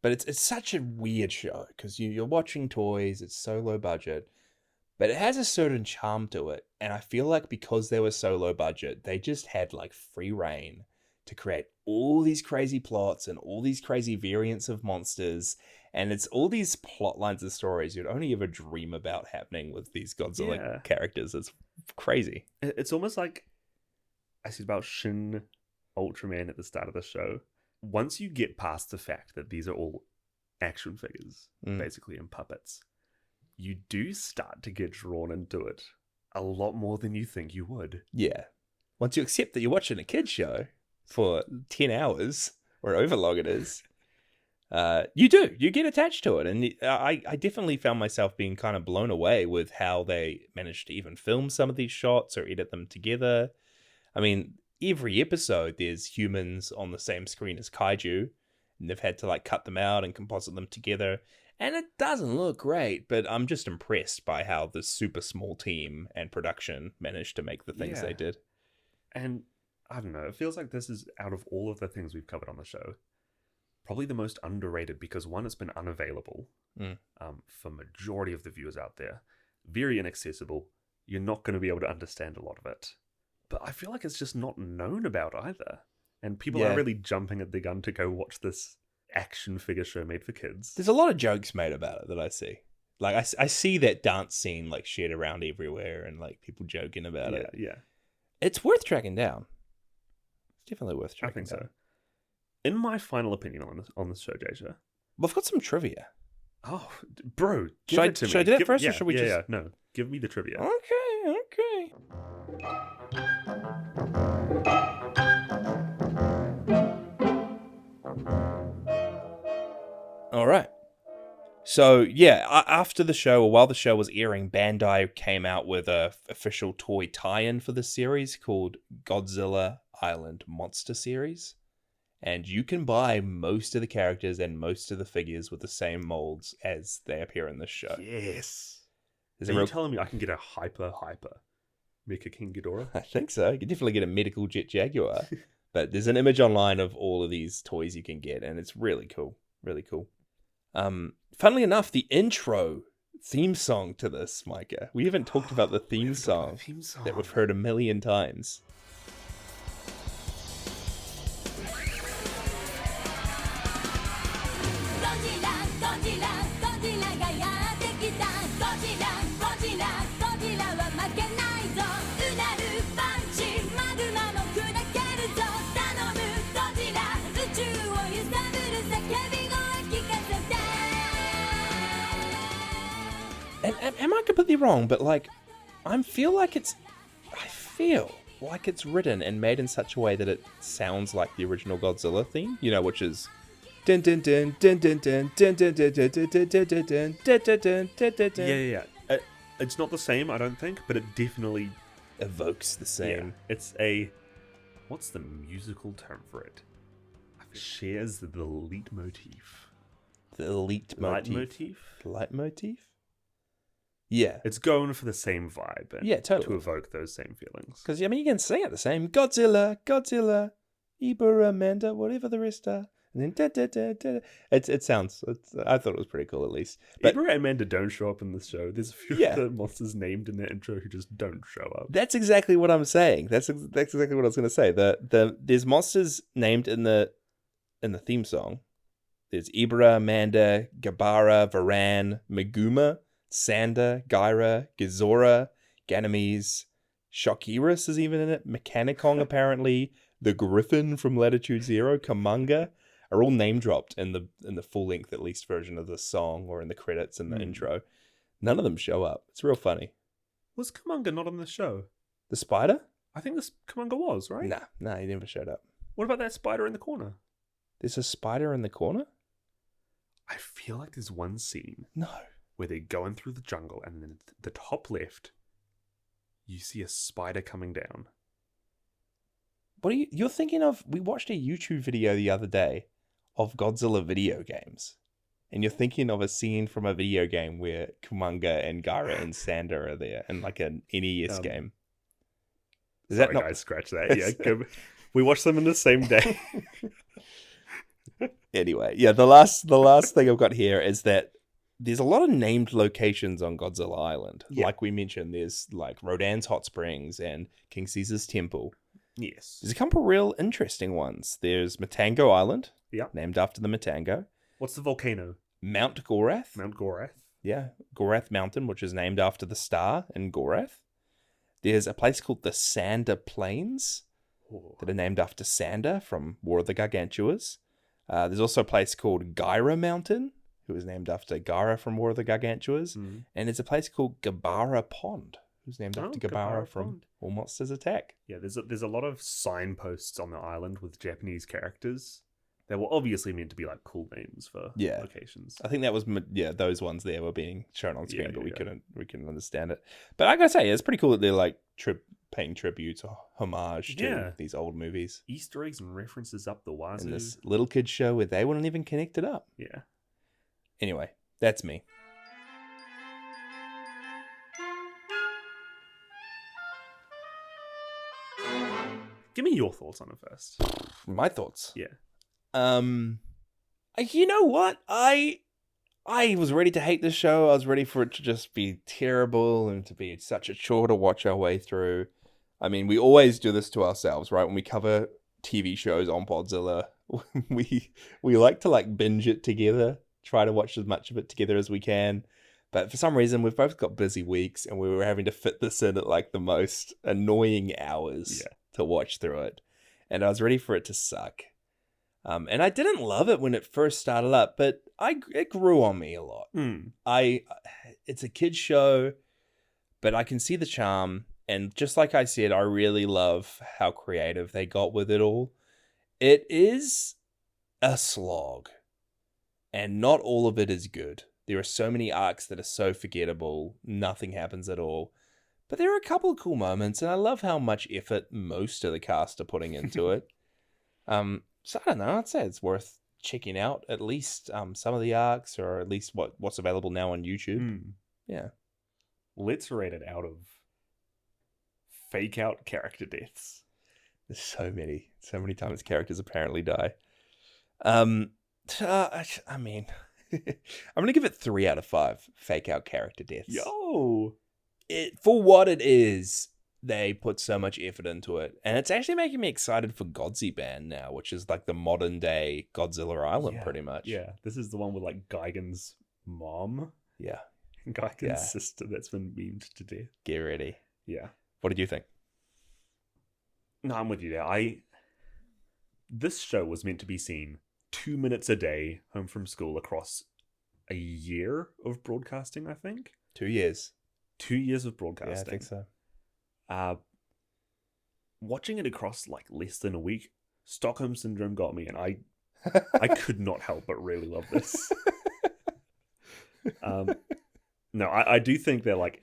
But it's such a weird show because you're watching toys, it's so low budget, but it has a certain charm to it. And I feel like because they were so low budget, they just had like free reign to create all these crazy plots and all these crazy variants of monsters. And it's all these plot lines and stories you'd only ever dream about happening with these Godzilla characters. It's crazy. It's almost like I said about Shin Ultraman at the start of the show. Once you get past the fact that these are all action figures, basically, and puppets, you do start to get drawn into it a lot more than you think you would. Yeah. Once you accept that you're watching a kid's show for 10 hours, or however long it is, you get attached to it. And I definitely found myself being kind of blown away with how they managed to even film some of these shots or edit them together. I mean, every episode there's humans on the same screen as kaiju, and they've had to like cut them out and composite them together, and it doesn't look great, but I'm just impressed by how this super small team and production managed to make the things they did. And I don't know, it feels like this is, out of all of the things we've covered on the show, probably the most underrated, because one, it's been unavailable for majority of the viewers out there, very inaccessible. You're not going to be able to understand a lot of it. But I feel like it's just not known about either. And people are really jumping at the gun to go watch this action figure show made for kids. There's a lot of jokes made about it that I see. Like, I see that dance scene, like, shared around everywhere and, like, people joking about it. Yeah. It's worth tracking down. It's definitely worth tracking down. I think so. In my final opinion on this show, Jasia. We've got some trivia. Oh, bro. Should I do that first, or should we just... Yeah, no. Give me the trivia. Okay. All right. So, yeah, after the show, or while the show was airing, Bandai came out with a official toy tie-in for the series called Godzilla Island Monster Series. And you can buy most of the characters and most of the figures with the same molds as they appear in this show. Yes. Are you telling me I can get a hyper Mecha King Ghidorah? I think so. You can definitely get a medical Jet Jaguar. But there's an image online of all of these toys you can get, and it's really cool. Really cool. Funnily enough, the intro theme song to this, Micah. We haven't talked about the theme song that we've heard a million times. And am I completely wrong? But like, I feel like it's written and made in such a way that it sounds like the original Godzilla theme. You know, which is dun dun dun dun dun dun dun dun dun dun dun dun dun dun dun dun dun. Yeah. It's not the same, I don't think, but it definitely evokes the same. Yeah, it's a what's the musical term for it? It shares the leitmotif. The leitmotif. Leitmotif. Yeah. It's going for the same vibe. And totally. To evoke those same feelings. Because, I mean, you can sing it the same. Godzilla, Ibura, Amanda, whatever the rest are. And then it sounds, I thought it was pretty cool at least. But Ibura and Amanda don't show up in this show. There's a few of the monsters named in the intro who just don't show up. That's exactly what I'm saying. That's exactly what I was going to say. There's monsters named in the theme song. There's Ibura, Amanda, Gabara, Varan, Meguma, Sander, Gyra, Gizora, Ganymedes, Shockirus is even in it, Mechanicon apparently, the Griffin from Latitude Zero, Kamanga, are all name dropped in the full length at least version of the song or in the credits in the intro. None of them show up. It's real funny. Was Kamanga not on the show? The spider? I think this Kamanga was, right? Nah, he never showed up. What about that spider in the corner? There's a spider in the corner? I feel like there's one scene. No. Where they're going through the jungle, and then the top left, you see a spider coming down. What are you're thinking of? We watched a YouTube video the other day of Godzilla video games, and you're thinking of a scene from a video game where Kumanga and Gyra and Sander are there, and like an NES game. Is that not? Guys, scratch that. Yeah, we watched them in the same day. Anyway, yeah. The last thing I've got here is that there's a lot of named locations on Godzilla Island. Yeah. Like we mentioned, there's like Rodan's Hot Springs and King Caesar's Temple. Yes. There's a couple of real interesting ones. There's Matango Island. Yeah. Named after the Matango. What's the volcano? Mount Gorath. Mount Gorath. Yeah. Gorath Mountain, which is named after the star in Gorath. There's a place called the Sander Plains that are named after Sander from War of the Gargantuas. There's also a place called Gyra Mountain, who was named after Gyra from War of the Gargantuas. And there's a place called Gabara Pond, who's named after Gabara from All Monsters Attack. Yeah, there's a lot of signposts on the island with Japanese characters. They were obviously meant to be like cool names for locations. I think that was those ones there were being shown on screen, but we couldn't understand it. But I gotta say, it's pretty cool that they're like paying tribute or homage to these old movies. Easter eggs and references up the wazoo. In this little kid show where they wouldn't even connect it up. Yeah. Anyway, that's me. Give me your thoughts on it first. My thoughts? Yeah. You know what? I was ready to hate this show. I was ready for it to just be terrible and to be such a chore to watch our way through. I mean, we always do this to ourselves, right? When we cover TV shows on Podzilla, we like to like binge it together. Try to watch as much of it together as we can. But for some reason, we've both got busy weeks and we were having to fit this in at like the most annoying hours to watch through it. And I was ready for it to suck. And I didn't love it when it first started up, but it grew on me a lot. It's a kid's show, but I can see the charm. And just like I said, I really love how creative they got with it all. It is a slog. And not all of it is good. There are so many arcs that are so forgettable. Nothing happens at all. But there are a couple of cool moments, and I love how much effort most of the cast are putting into it. So I don't know. I'd say it's worth checking out at least some of the arcs, or at least what's available now on YouTube. Yeah. Let's rate it out of fake out character deaths. There's so many times characters apparently die. I mean, I'm gonna give it 3 out of 5 fake out character deaths. Yo! For what it is, they put so much effort into it. And it's actually making me excited for Godzilla now, which is like the modern day Godzilla Island, pretty much. Yeah, this is the one with like Gigan's mom. Yeah. Gigan's sister that's been memed to death. Get ready. Yeah. What did you think? No, I'm with you there. This show was meant to be seen 2 minutes a day home from school across a year of broadcasting, I think. 2 years. 2 years of broadcasting. Yeah, I think so. Watching it across like less than a week, Stockholm Syndrome got me, and I could not help but really love this. No, I do think that like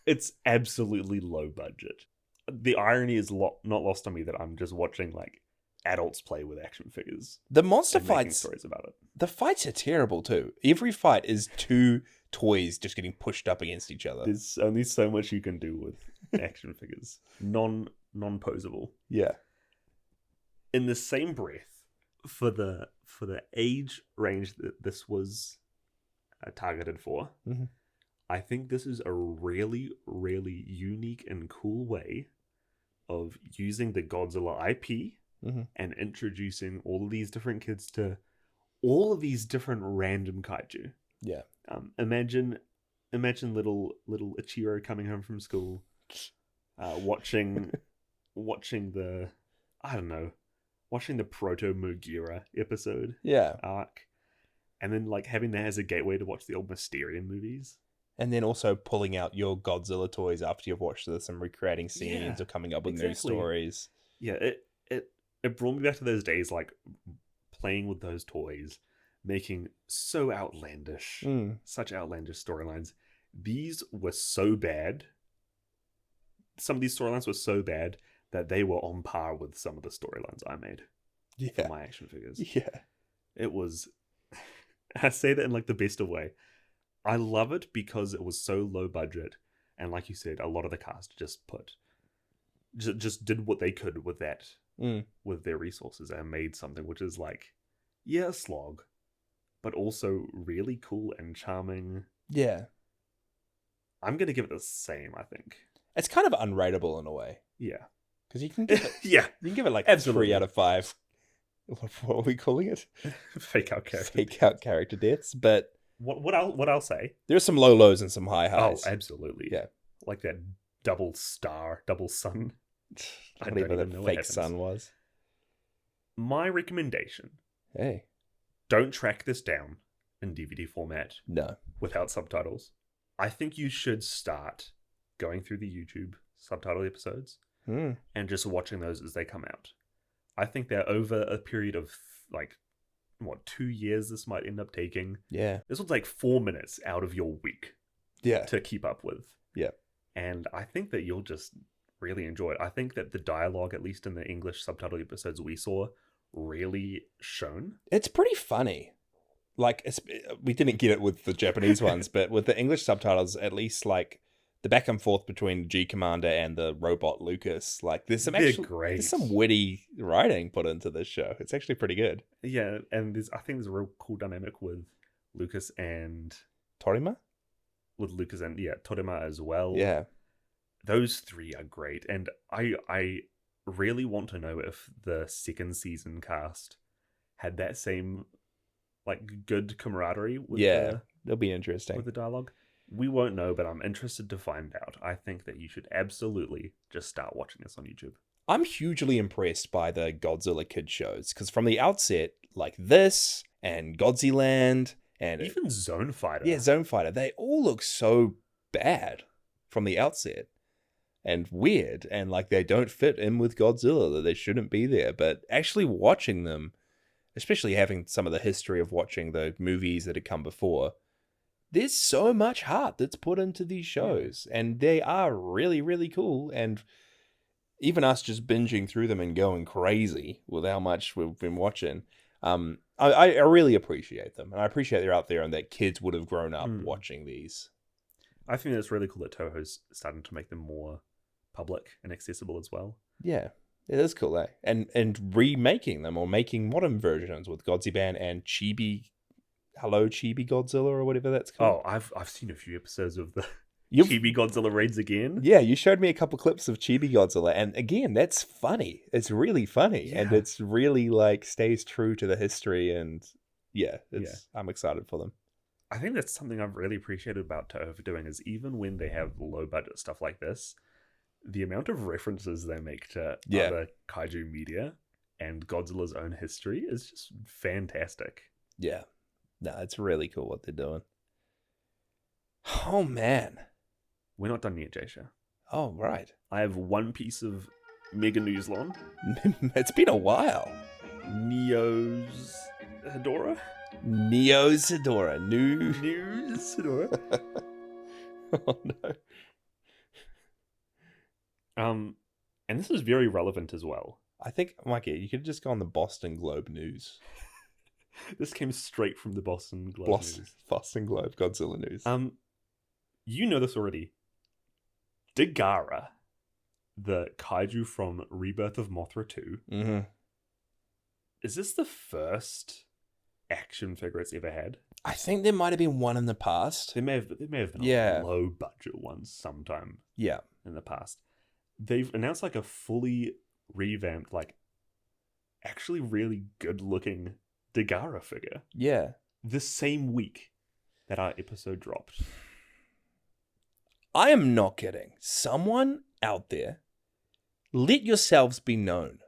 it's absolutely low budget. The irony is not lost on me that I'm just watching like adults play with action figures. The monster and making fights, stories about it. The fights are terrible too. Every fight is 2 toys just getting pushed up against each other. There's only so much you can do with action figures. Non-posable. Yeah. In the same breath, for the age range that this was targeted for, I think this is a really, really unique and cool way of using the Godzilla IP and introducing all of these different kids to all of these different random kaiju. Yeah. Imagine little Ichiro coming home from school, watching the Proto Mugira episode arc, and then like having that as a gateway to watch the old Mysterium movies. And then also pulling out your Godzilla toys after you've watched this and recreating scenes or coming up with new stories. Yeah, it brought me back to those days, like playing with those toys, making so outlandish, such outlandish storylines. These were so bad. Some of these storylines were so bad that they were on par with some of the storylines I made for my action figures. Yeah. It was... I say that in like the best of way. I love it because it was so low budget, and like you said, a lot of the cast just did what they could with that, with their resources, and made something which is like, a slog, but also really cool and charming. Yeah. I'm gonna give it the same, I think. It's kind of unrateable in a way. Yeah. Because you can give it, you can give it like absolutely 3 out of 5. What are we calling it? Fake out character deaths, but what I'll say, there's some low lows and some high highs. Oh, absolutely. Yeah. Like that double sun. I don't even know what fake sun was. My recommendation. Hey. Don't track this down in DVD format. No. Without subtitles. I think you should start going through the YouTube subtitle episodes and just watching those as they come out. I think they're over a period of like 2 years this might end up taking. Yeah. This will take 4 minutes out of your week. Yeah. To keep up with. Yeah. And I think that you'll just really enjoy it. I think that the dialogue, at least in the English subtitle episodes we saw, really shone. It's pretty funny. Like, we didn't get it with the Japanese ones, but with the English subtitles, at least like the back and forth between G Commander and the robot Lucas, like there's some witty writing put into this show. It's actually pretty good. Yeah, and I think there's a real cool dynamic with Lucas and Torima. With Lucas and Torima as well. Yeah, those three are great, and I really want to know if the second season cast had that same like good camaraderie with that'll be interesting with the dialogue. We won't know, but I'm interested to find out. I think that you should absolutely just start watching this on YouTube. I'm hugely impressed by the Godzilla kid shows, because from the outset, like this and Godzilla Island and even Zone Fighter. Yeah, Zone Fighter. They all look so bad from the outset and weird, and like they don't fit in with Godzilla, that they shouldn't be there. But actually watching them, especially having some of the history of watching the movies that had come before, there's so much heart that's put into these shows, and they are really, really cool. And even us just binging through them and going crazy with how much we've been watching, I really appreciate them. And I appreciate they're out there and that kids would have grown up watching these. I think it's really cool that Toho's starting to make them more public and accessible as well. Yeah, it is cool, eh? And remaking them or making modern versions with Godzilla and Chibi Hello Chibi Godzilla or whatever that's called. Oh, I've seen a few episodes of the You've- Chibi Godzilla raids again. Yeah, you showed me a couple clips of Chibi Godzilla, and again, that's funny. It's really funny, and Yeah. it's really like stays true to the history, and I'm excited for them. I think that's something I've really appreciated about Toho for doing, is even when they have low budget stuff like this, the amount of references they make to other kaiju media and Godzilla's own history is just fantastic. Yeah. No, it's really cool what they're doing. Oh, man. We're not done yet, Jasha. Oh, right. I have one piece of megaNEWSlon. It's been a while. Neo's Hedora? Neo's Hedora. News Hedora? Oh, no. And this is very relevant as well. I think, Mikey, you could just go on the Boston Globe News. This came straight from the Boston Globe News. Boston Globe Godzilla News. You know this already. Dagara, the kaiju from Rebirth of Mothra 2. Mm-hmm. Is this the first action figure it's ever had? I think there might have been one in the past. There may have been Yeah. a low budget one sometime Yeah. in the past. They've announced like a fully revamped, like actually really good looking Dagara figure Yeah. the same week that our episode dropped. I am not kidding. Someone out there, let yourselves be known.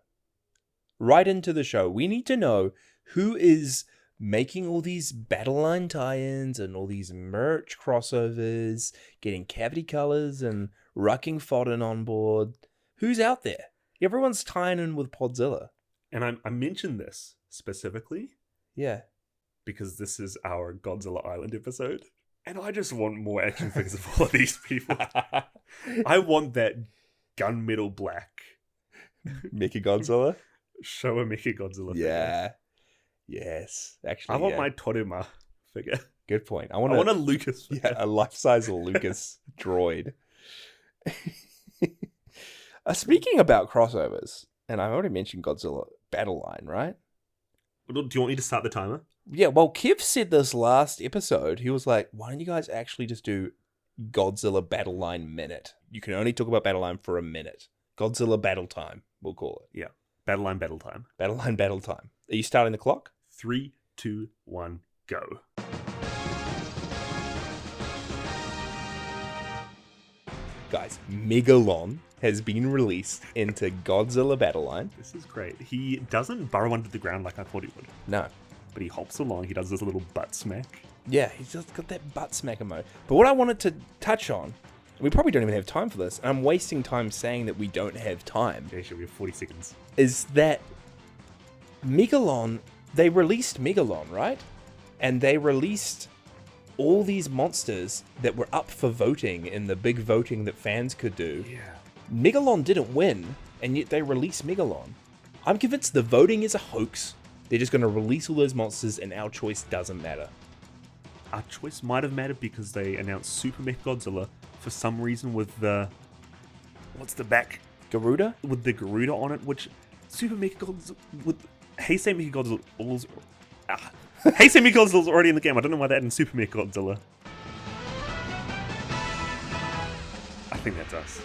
Right into the show. We need to know who is making all these battle line tie-ins and all these merch crossovers, getting cavity colors and rucking fodden on board. Who's out there? Everyone's tying in with Podzilla. And I mentioned this specifically Yeah. because this is our Godzilla Island episode. And I just want more action figures of all of these people. I want that gunmetal black Mechagodzilla? Showa Mechagodzilla figure. Yeah. Yes. Actually, I want my Torima figure. Good point. I I want a Lucas figure. Yeah, a life-size Lucas droid. Speaking about crossovers, and I already mentioned Godzilla Battle Line, right? Do you want me to start the timer? Yeah, well, Kev said this last episode. He was like, why don't you guys actually just do Godzilla Battle Line Minute? You can only talk about Battle Line for a minute. Godzilla Battle Time, we'll call it. Yeah. Battle line, battle time. Battle Line Battle Time. Are you starting the clock? 3, 2, 1, go. Guys, megaNEWSlon has been released into Godzilla Battle Line. This is great. He doesn't burrow under the ground like I thought he would. No. But he hops along. He does this little butt smack. Yeah, he's just got that butt smacker mode. But what I wanted to touch on, we probably don't even have time for this, and I'm wasting time saying that we don't have time, Okay, sure, we have 40 seconds. is that megaNEWSlon, they released megaNEWSlon, right? And they released all these monsters that were up for voting in the big voting that fans could do. Yeah. megaNEWSlon didn't win, and yet they released megaNEWSlon. I'm convinced the voting is a hoax. They're just going to release all those monsters, and our choice doesn't matter. Our choice might have mattered because they announced Super Mechagodzilla for some reason with the... What's the back? Garuda? With the Garuda on it, which... Super Mechagodzilla... With... Heisei Mechagodzilla... Heisei Mechagodzilla's already in the game. I don't know why they're adding Super Mechagodzilla. I think that's us.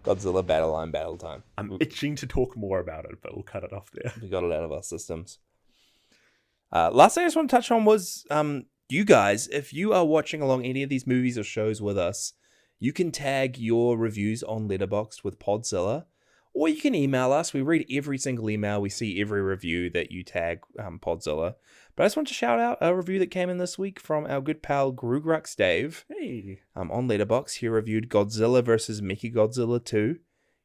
Godzilla Battle Line Battle Time. I'm itching to talk more about it, but we'll cut it off there. We got it out of our systems. Last thing I just want to touch on was you guys, if you are watching along any of these movies or shows with us, you can tag your reviews on Letterboxd with Podzilla, or you can email us. We read every single email. We see every review that you tag Podzilla. But I just want to shout out a review that came in this week from our good pal Grugrux Dave. Hey. On Letterboxd. He reviewed Godzilla vs. Mechagodzilla 2.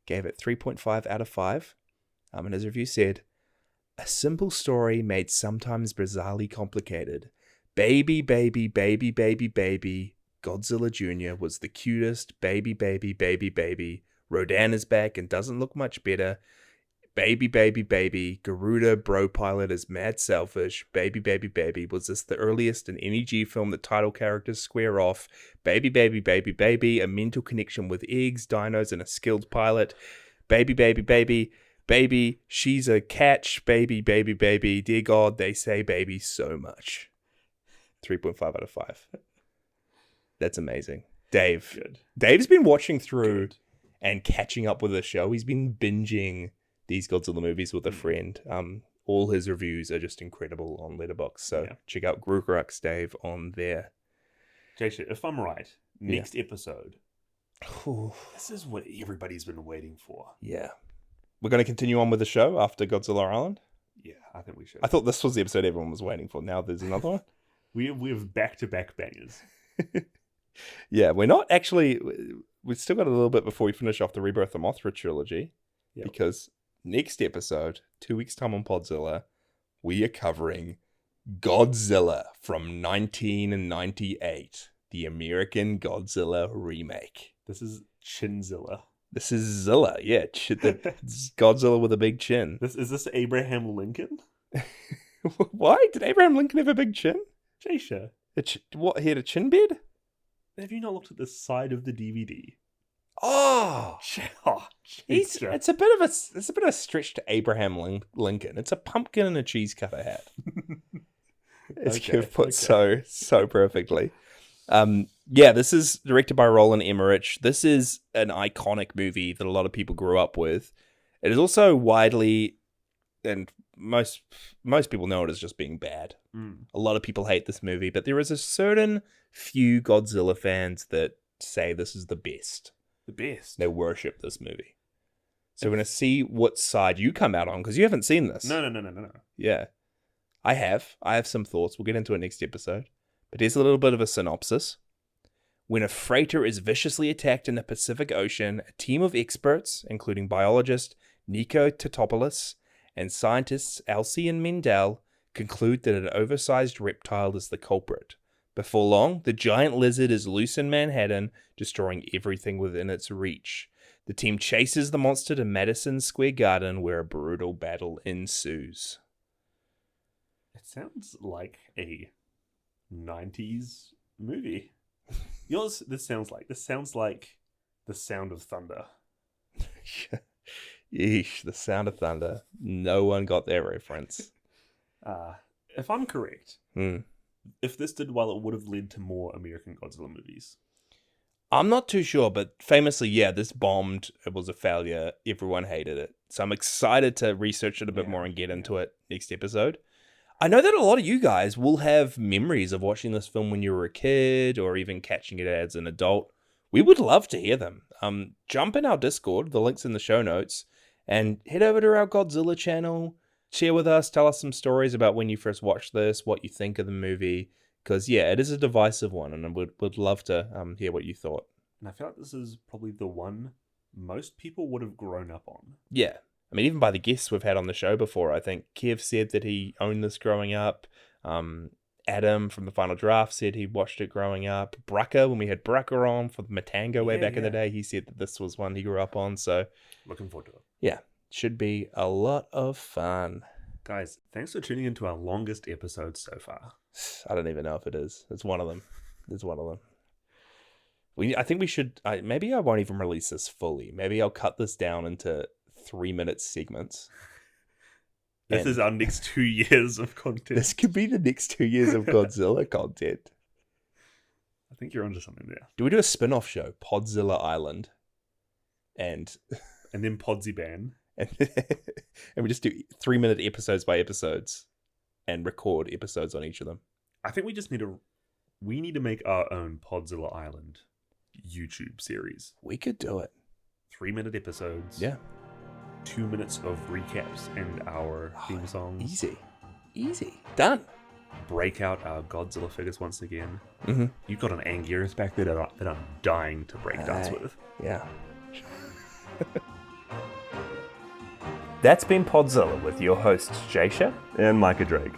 Gave it 3.5 out of 5. And his review said, a simple story made sometimes bizarrely complicated. Baby, baby, baby, baby, baby. Godzilla Jr. was the cutest. Baby, baby, baby, baby. Rodan is back and doesn't look much better. Baby, baby, baby. Garuda bro pilot is mad selfish. Baby, baby, baby. Was this the earliest in any G film that title characters square off? Baby, baby, baby, baby. A mental connection with eggs, dinos, and a skilled pilot. Baby, baby, baby. Baby, she's a catch. Baby, baby, baby. Dear God, they say baby so much. 3.5 out of 5. That's amazing. Dave. Good. Dave's been watching through and catching up with the show. He's been binging these Godzilla movies with a friend. All his reviews are just incredible on Letterboxd. So check out Grukrux Dave on there. Jason, if I'm right, next episode, this is what everybody's been waiting for. Yeah. We're going to continue on with the show after Godzilla Island? Yeah, I think we should. I thought this was the episode everyone was waiting for. Now there's another one. We have back-to-back bangers. Yeah, we're not actually... We've still got a little bit before we finish off the Rebirth of Mothra trilogy. Yep. Because next episode, 2 weeks' time on Podzilla, we are covering Godzilla from 1998. The American Godzilla remake. This is Chinzilla. This is Zilla, yeah. It's Godzilla with a big chin. Is this Abraham Lincoln? Why? Did Abraham Lincoln have a big chin? Jasha. What, he had a chin bed? Have you not looked at the side of the DVD? Oh! It's a bit of a stretch to Abraham Lincoln. It's a pumpkin and a cheese cutter hat. As you've put so perfectly. This is directed by Roland Emmerich. This is an iconic movie that a lot of people grew up with. It is also widely, and most people know it as just being bad. A lot of people hate this movie, but there is a certain few Godzilla fans that say this is the best. The best. They worship this movie. So we're going to see what side you come out on, because you haven't seen this. No. Yeah. I have some thoughts. We'll get into it next episode. But here's a little bit of a synopsis. When a freighter is viciously attacked in the Pacific Ocean, a team of experts, including biologist Nico Totopoulos and scientists Elsie and Mendel, conclude that an oversized reptile is the culprit. Before long, the giant lizard is loose in Manhattan, destroying everything within its reach. The team chases the monster to Madison Square Garden, where a brutal battle ensues. It sounds like a 90s movie. You know what this sounds like? This sounds like The Sound of Thunder. Yeesh, The Sound of Thunder. No one got that reference. If I'm correct, if this did well, it would have led to more American Godzilla movies. I'm not too sure, but famously, this bombed. It was a failure. Everyone hated it. So I'm excited to research it a bit more and get into it next episode. I know that a lot of you guys will have memories of watching this film when you were a kid or even catching it as an adult. We would love to hear them. Jump in our Discord, the link's in the show notes, and head over to our Godzilla channel. Share with us, tell us some stories about when you first watched this, what you think of the movie, because it is a divisive one, and I would love to hear what you thought. And I feel like this is probably the one most people would have grown up on. Yeah. I mean, even by the guests we've had on the show before, I think Kev said that he owned this growing up. Adam from the Final Draft said he watched it growing up. Brucker, when we had Brucker on for Matango way back in the day, he said that this was one he grew up on. So, looking forward to it. Yeah, should be a lot of fun. Guys, thanks for tuning into our longest episode so far. I don't even know if it is. It's one of them. I think we should. Maybe I won't even release this fully. Maybe I'll cut this down into 3-minute segments. This is our next 2 years of content. This could be the next 2 years of Godzilla content. I think you're onto something there. Do we do a spin-off show, Podzilla Island, and then Podsy Ban, and we just do 3-minute episodes by episodes, and record episodes on each of them? I think we just need to make our own Podzilla Island YouTube series. We could do it. 3-minute episodes. Yeah. 2 minutes of recaps and our theme songs. Easy. Done. Break out our Godzilla figures once again. Mm-hmm. You've got an Anguirus back there that I'm dying to break dance with. Yeah. That's been Podzilla with your hosts Jasha and Micah Drake.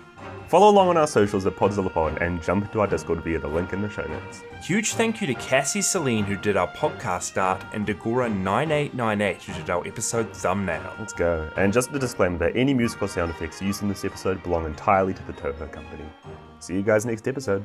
Follow along on our socials at PodzillAPod and jump into our Discord via the link in the show notes. Huge thank you to Cassie Celine who did our podcast art and Dagora9898 who did our episode thumbnail. Let's go. And just a disclaimer that any musical sound effects used in this episode belong entirely to the Toho Company. See you guys next episode.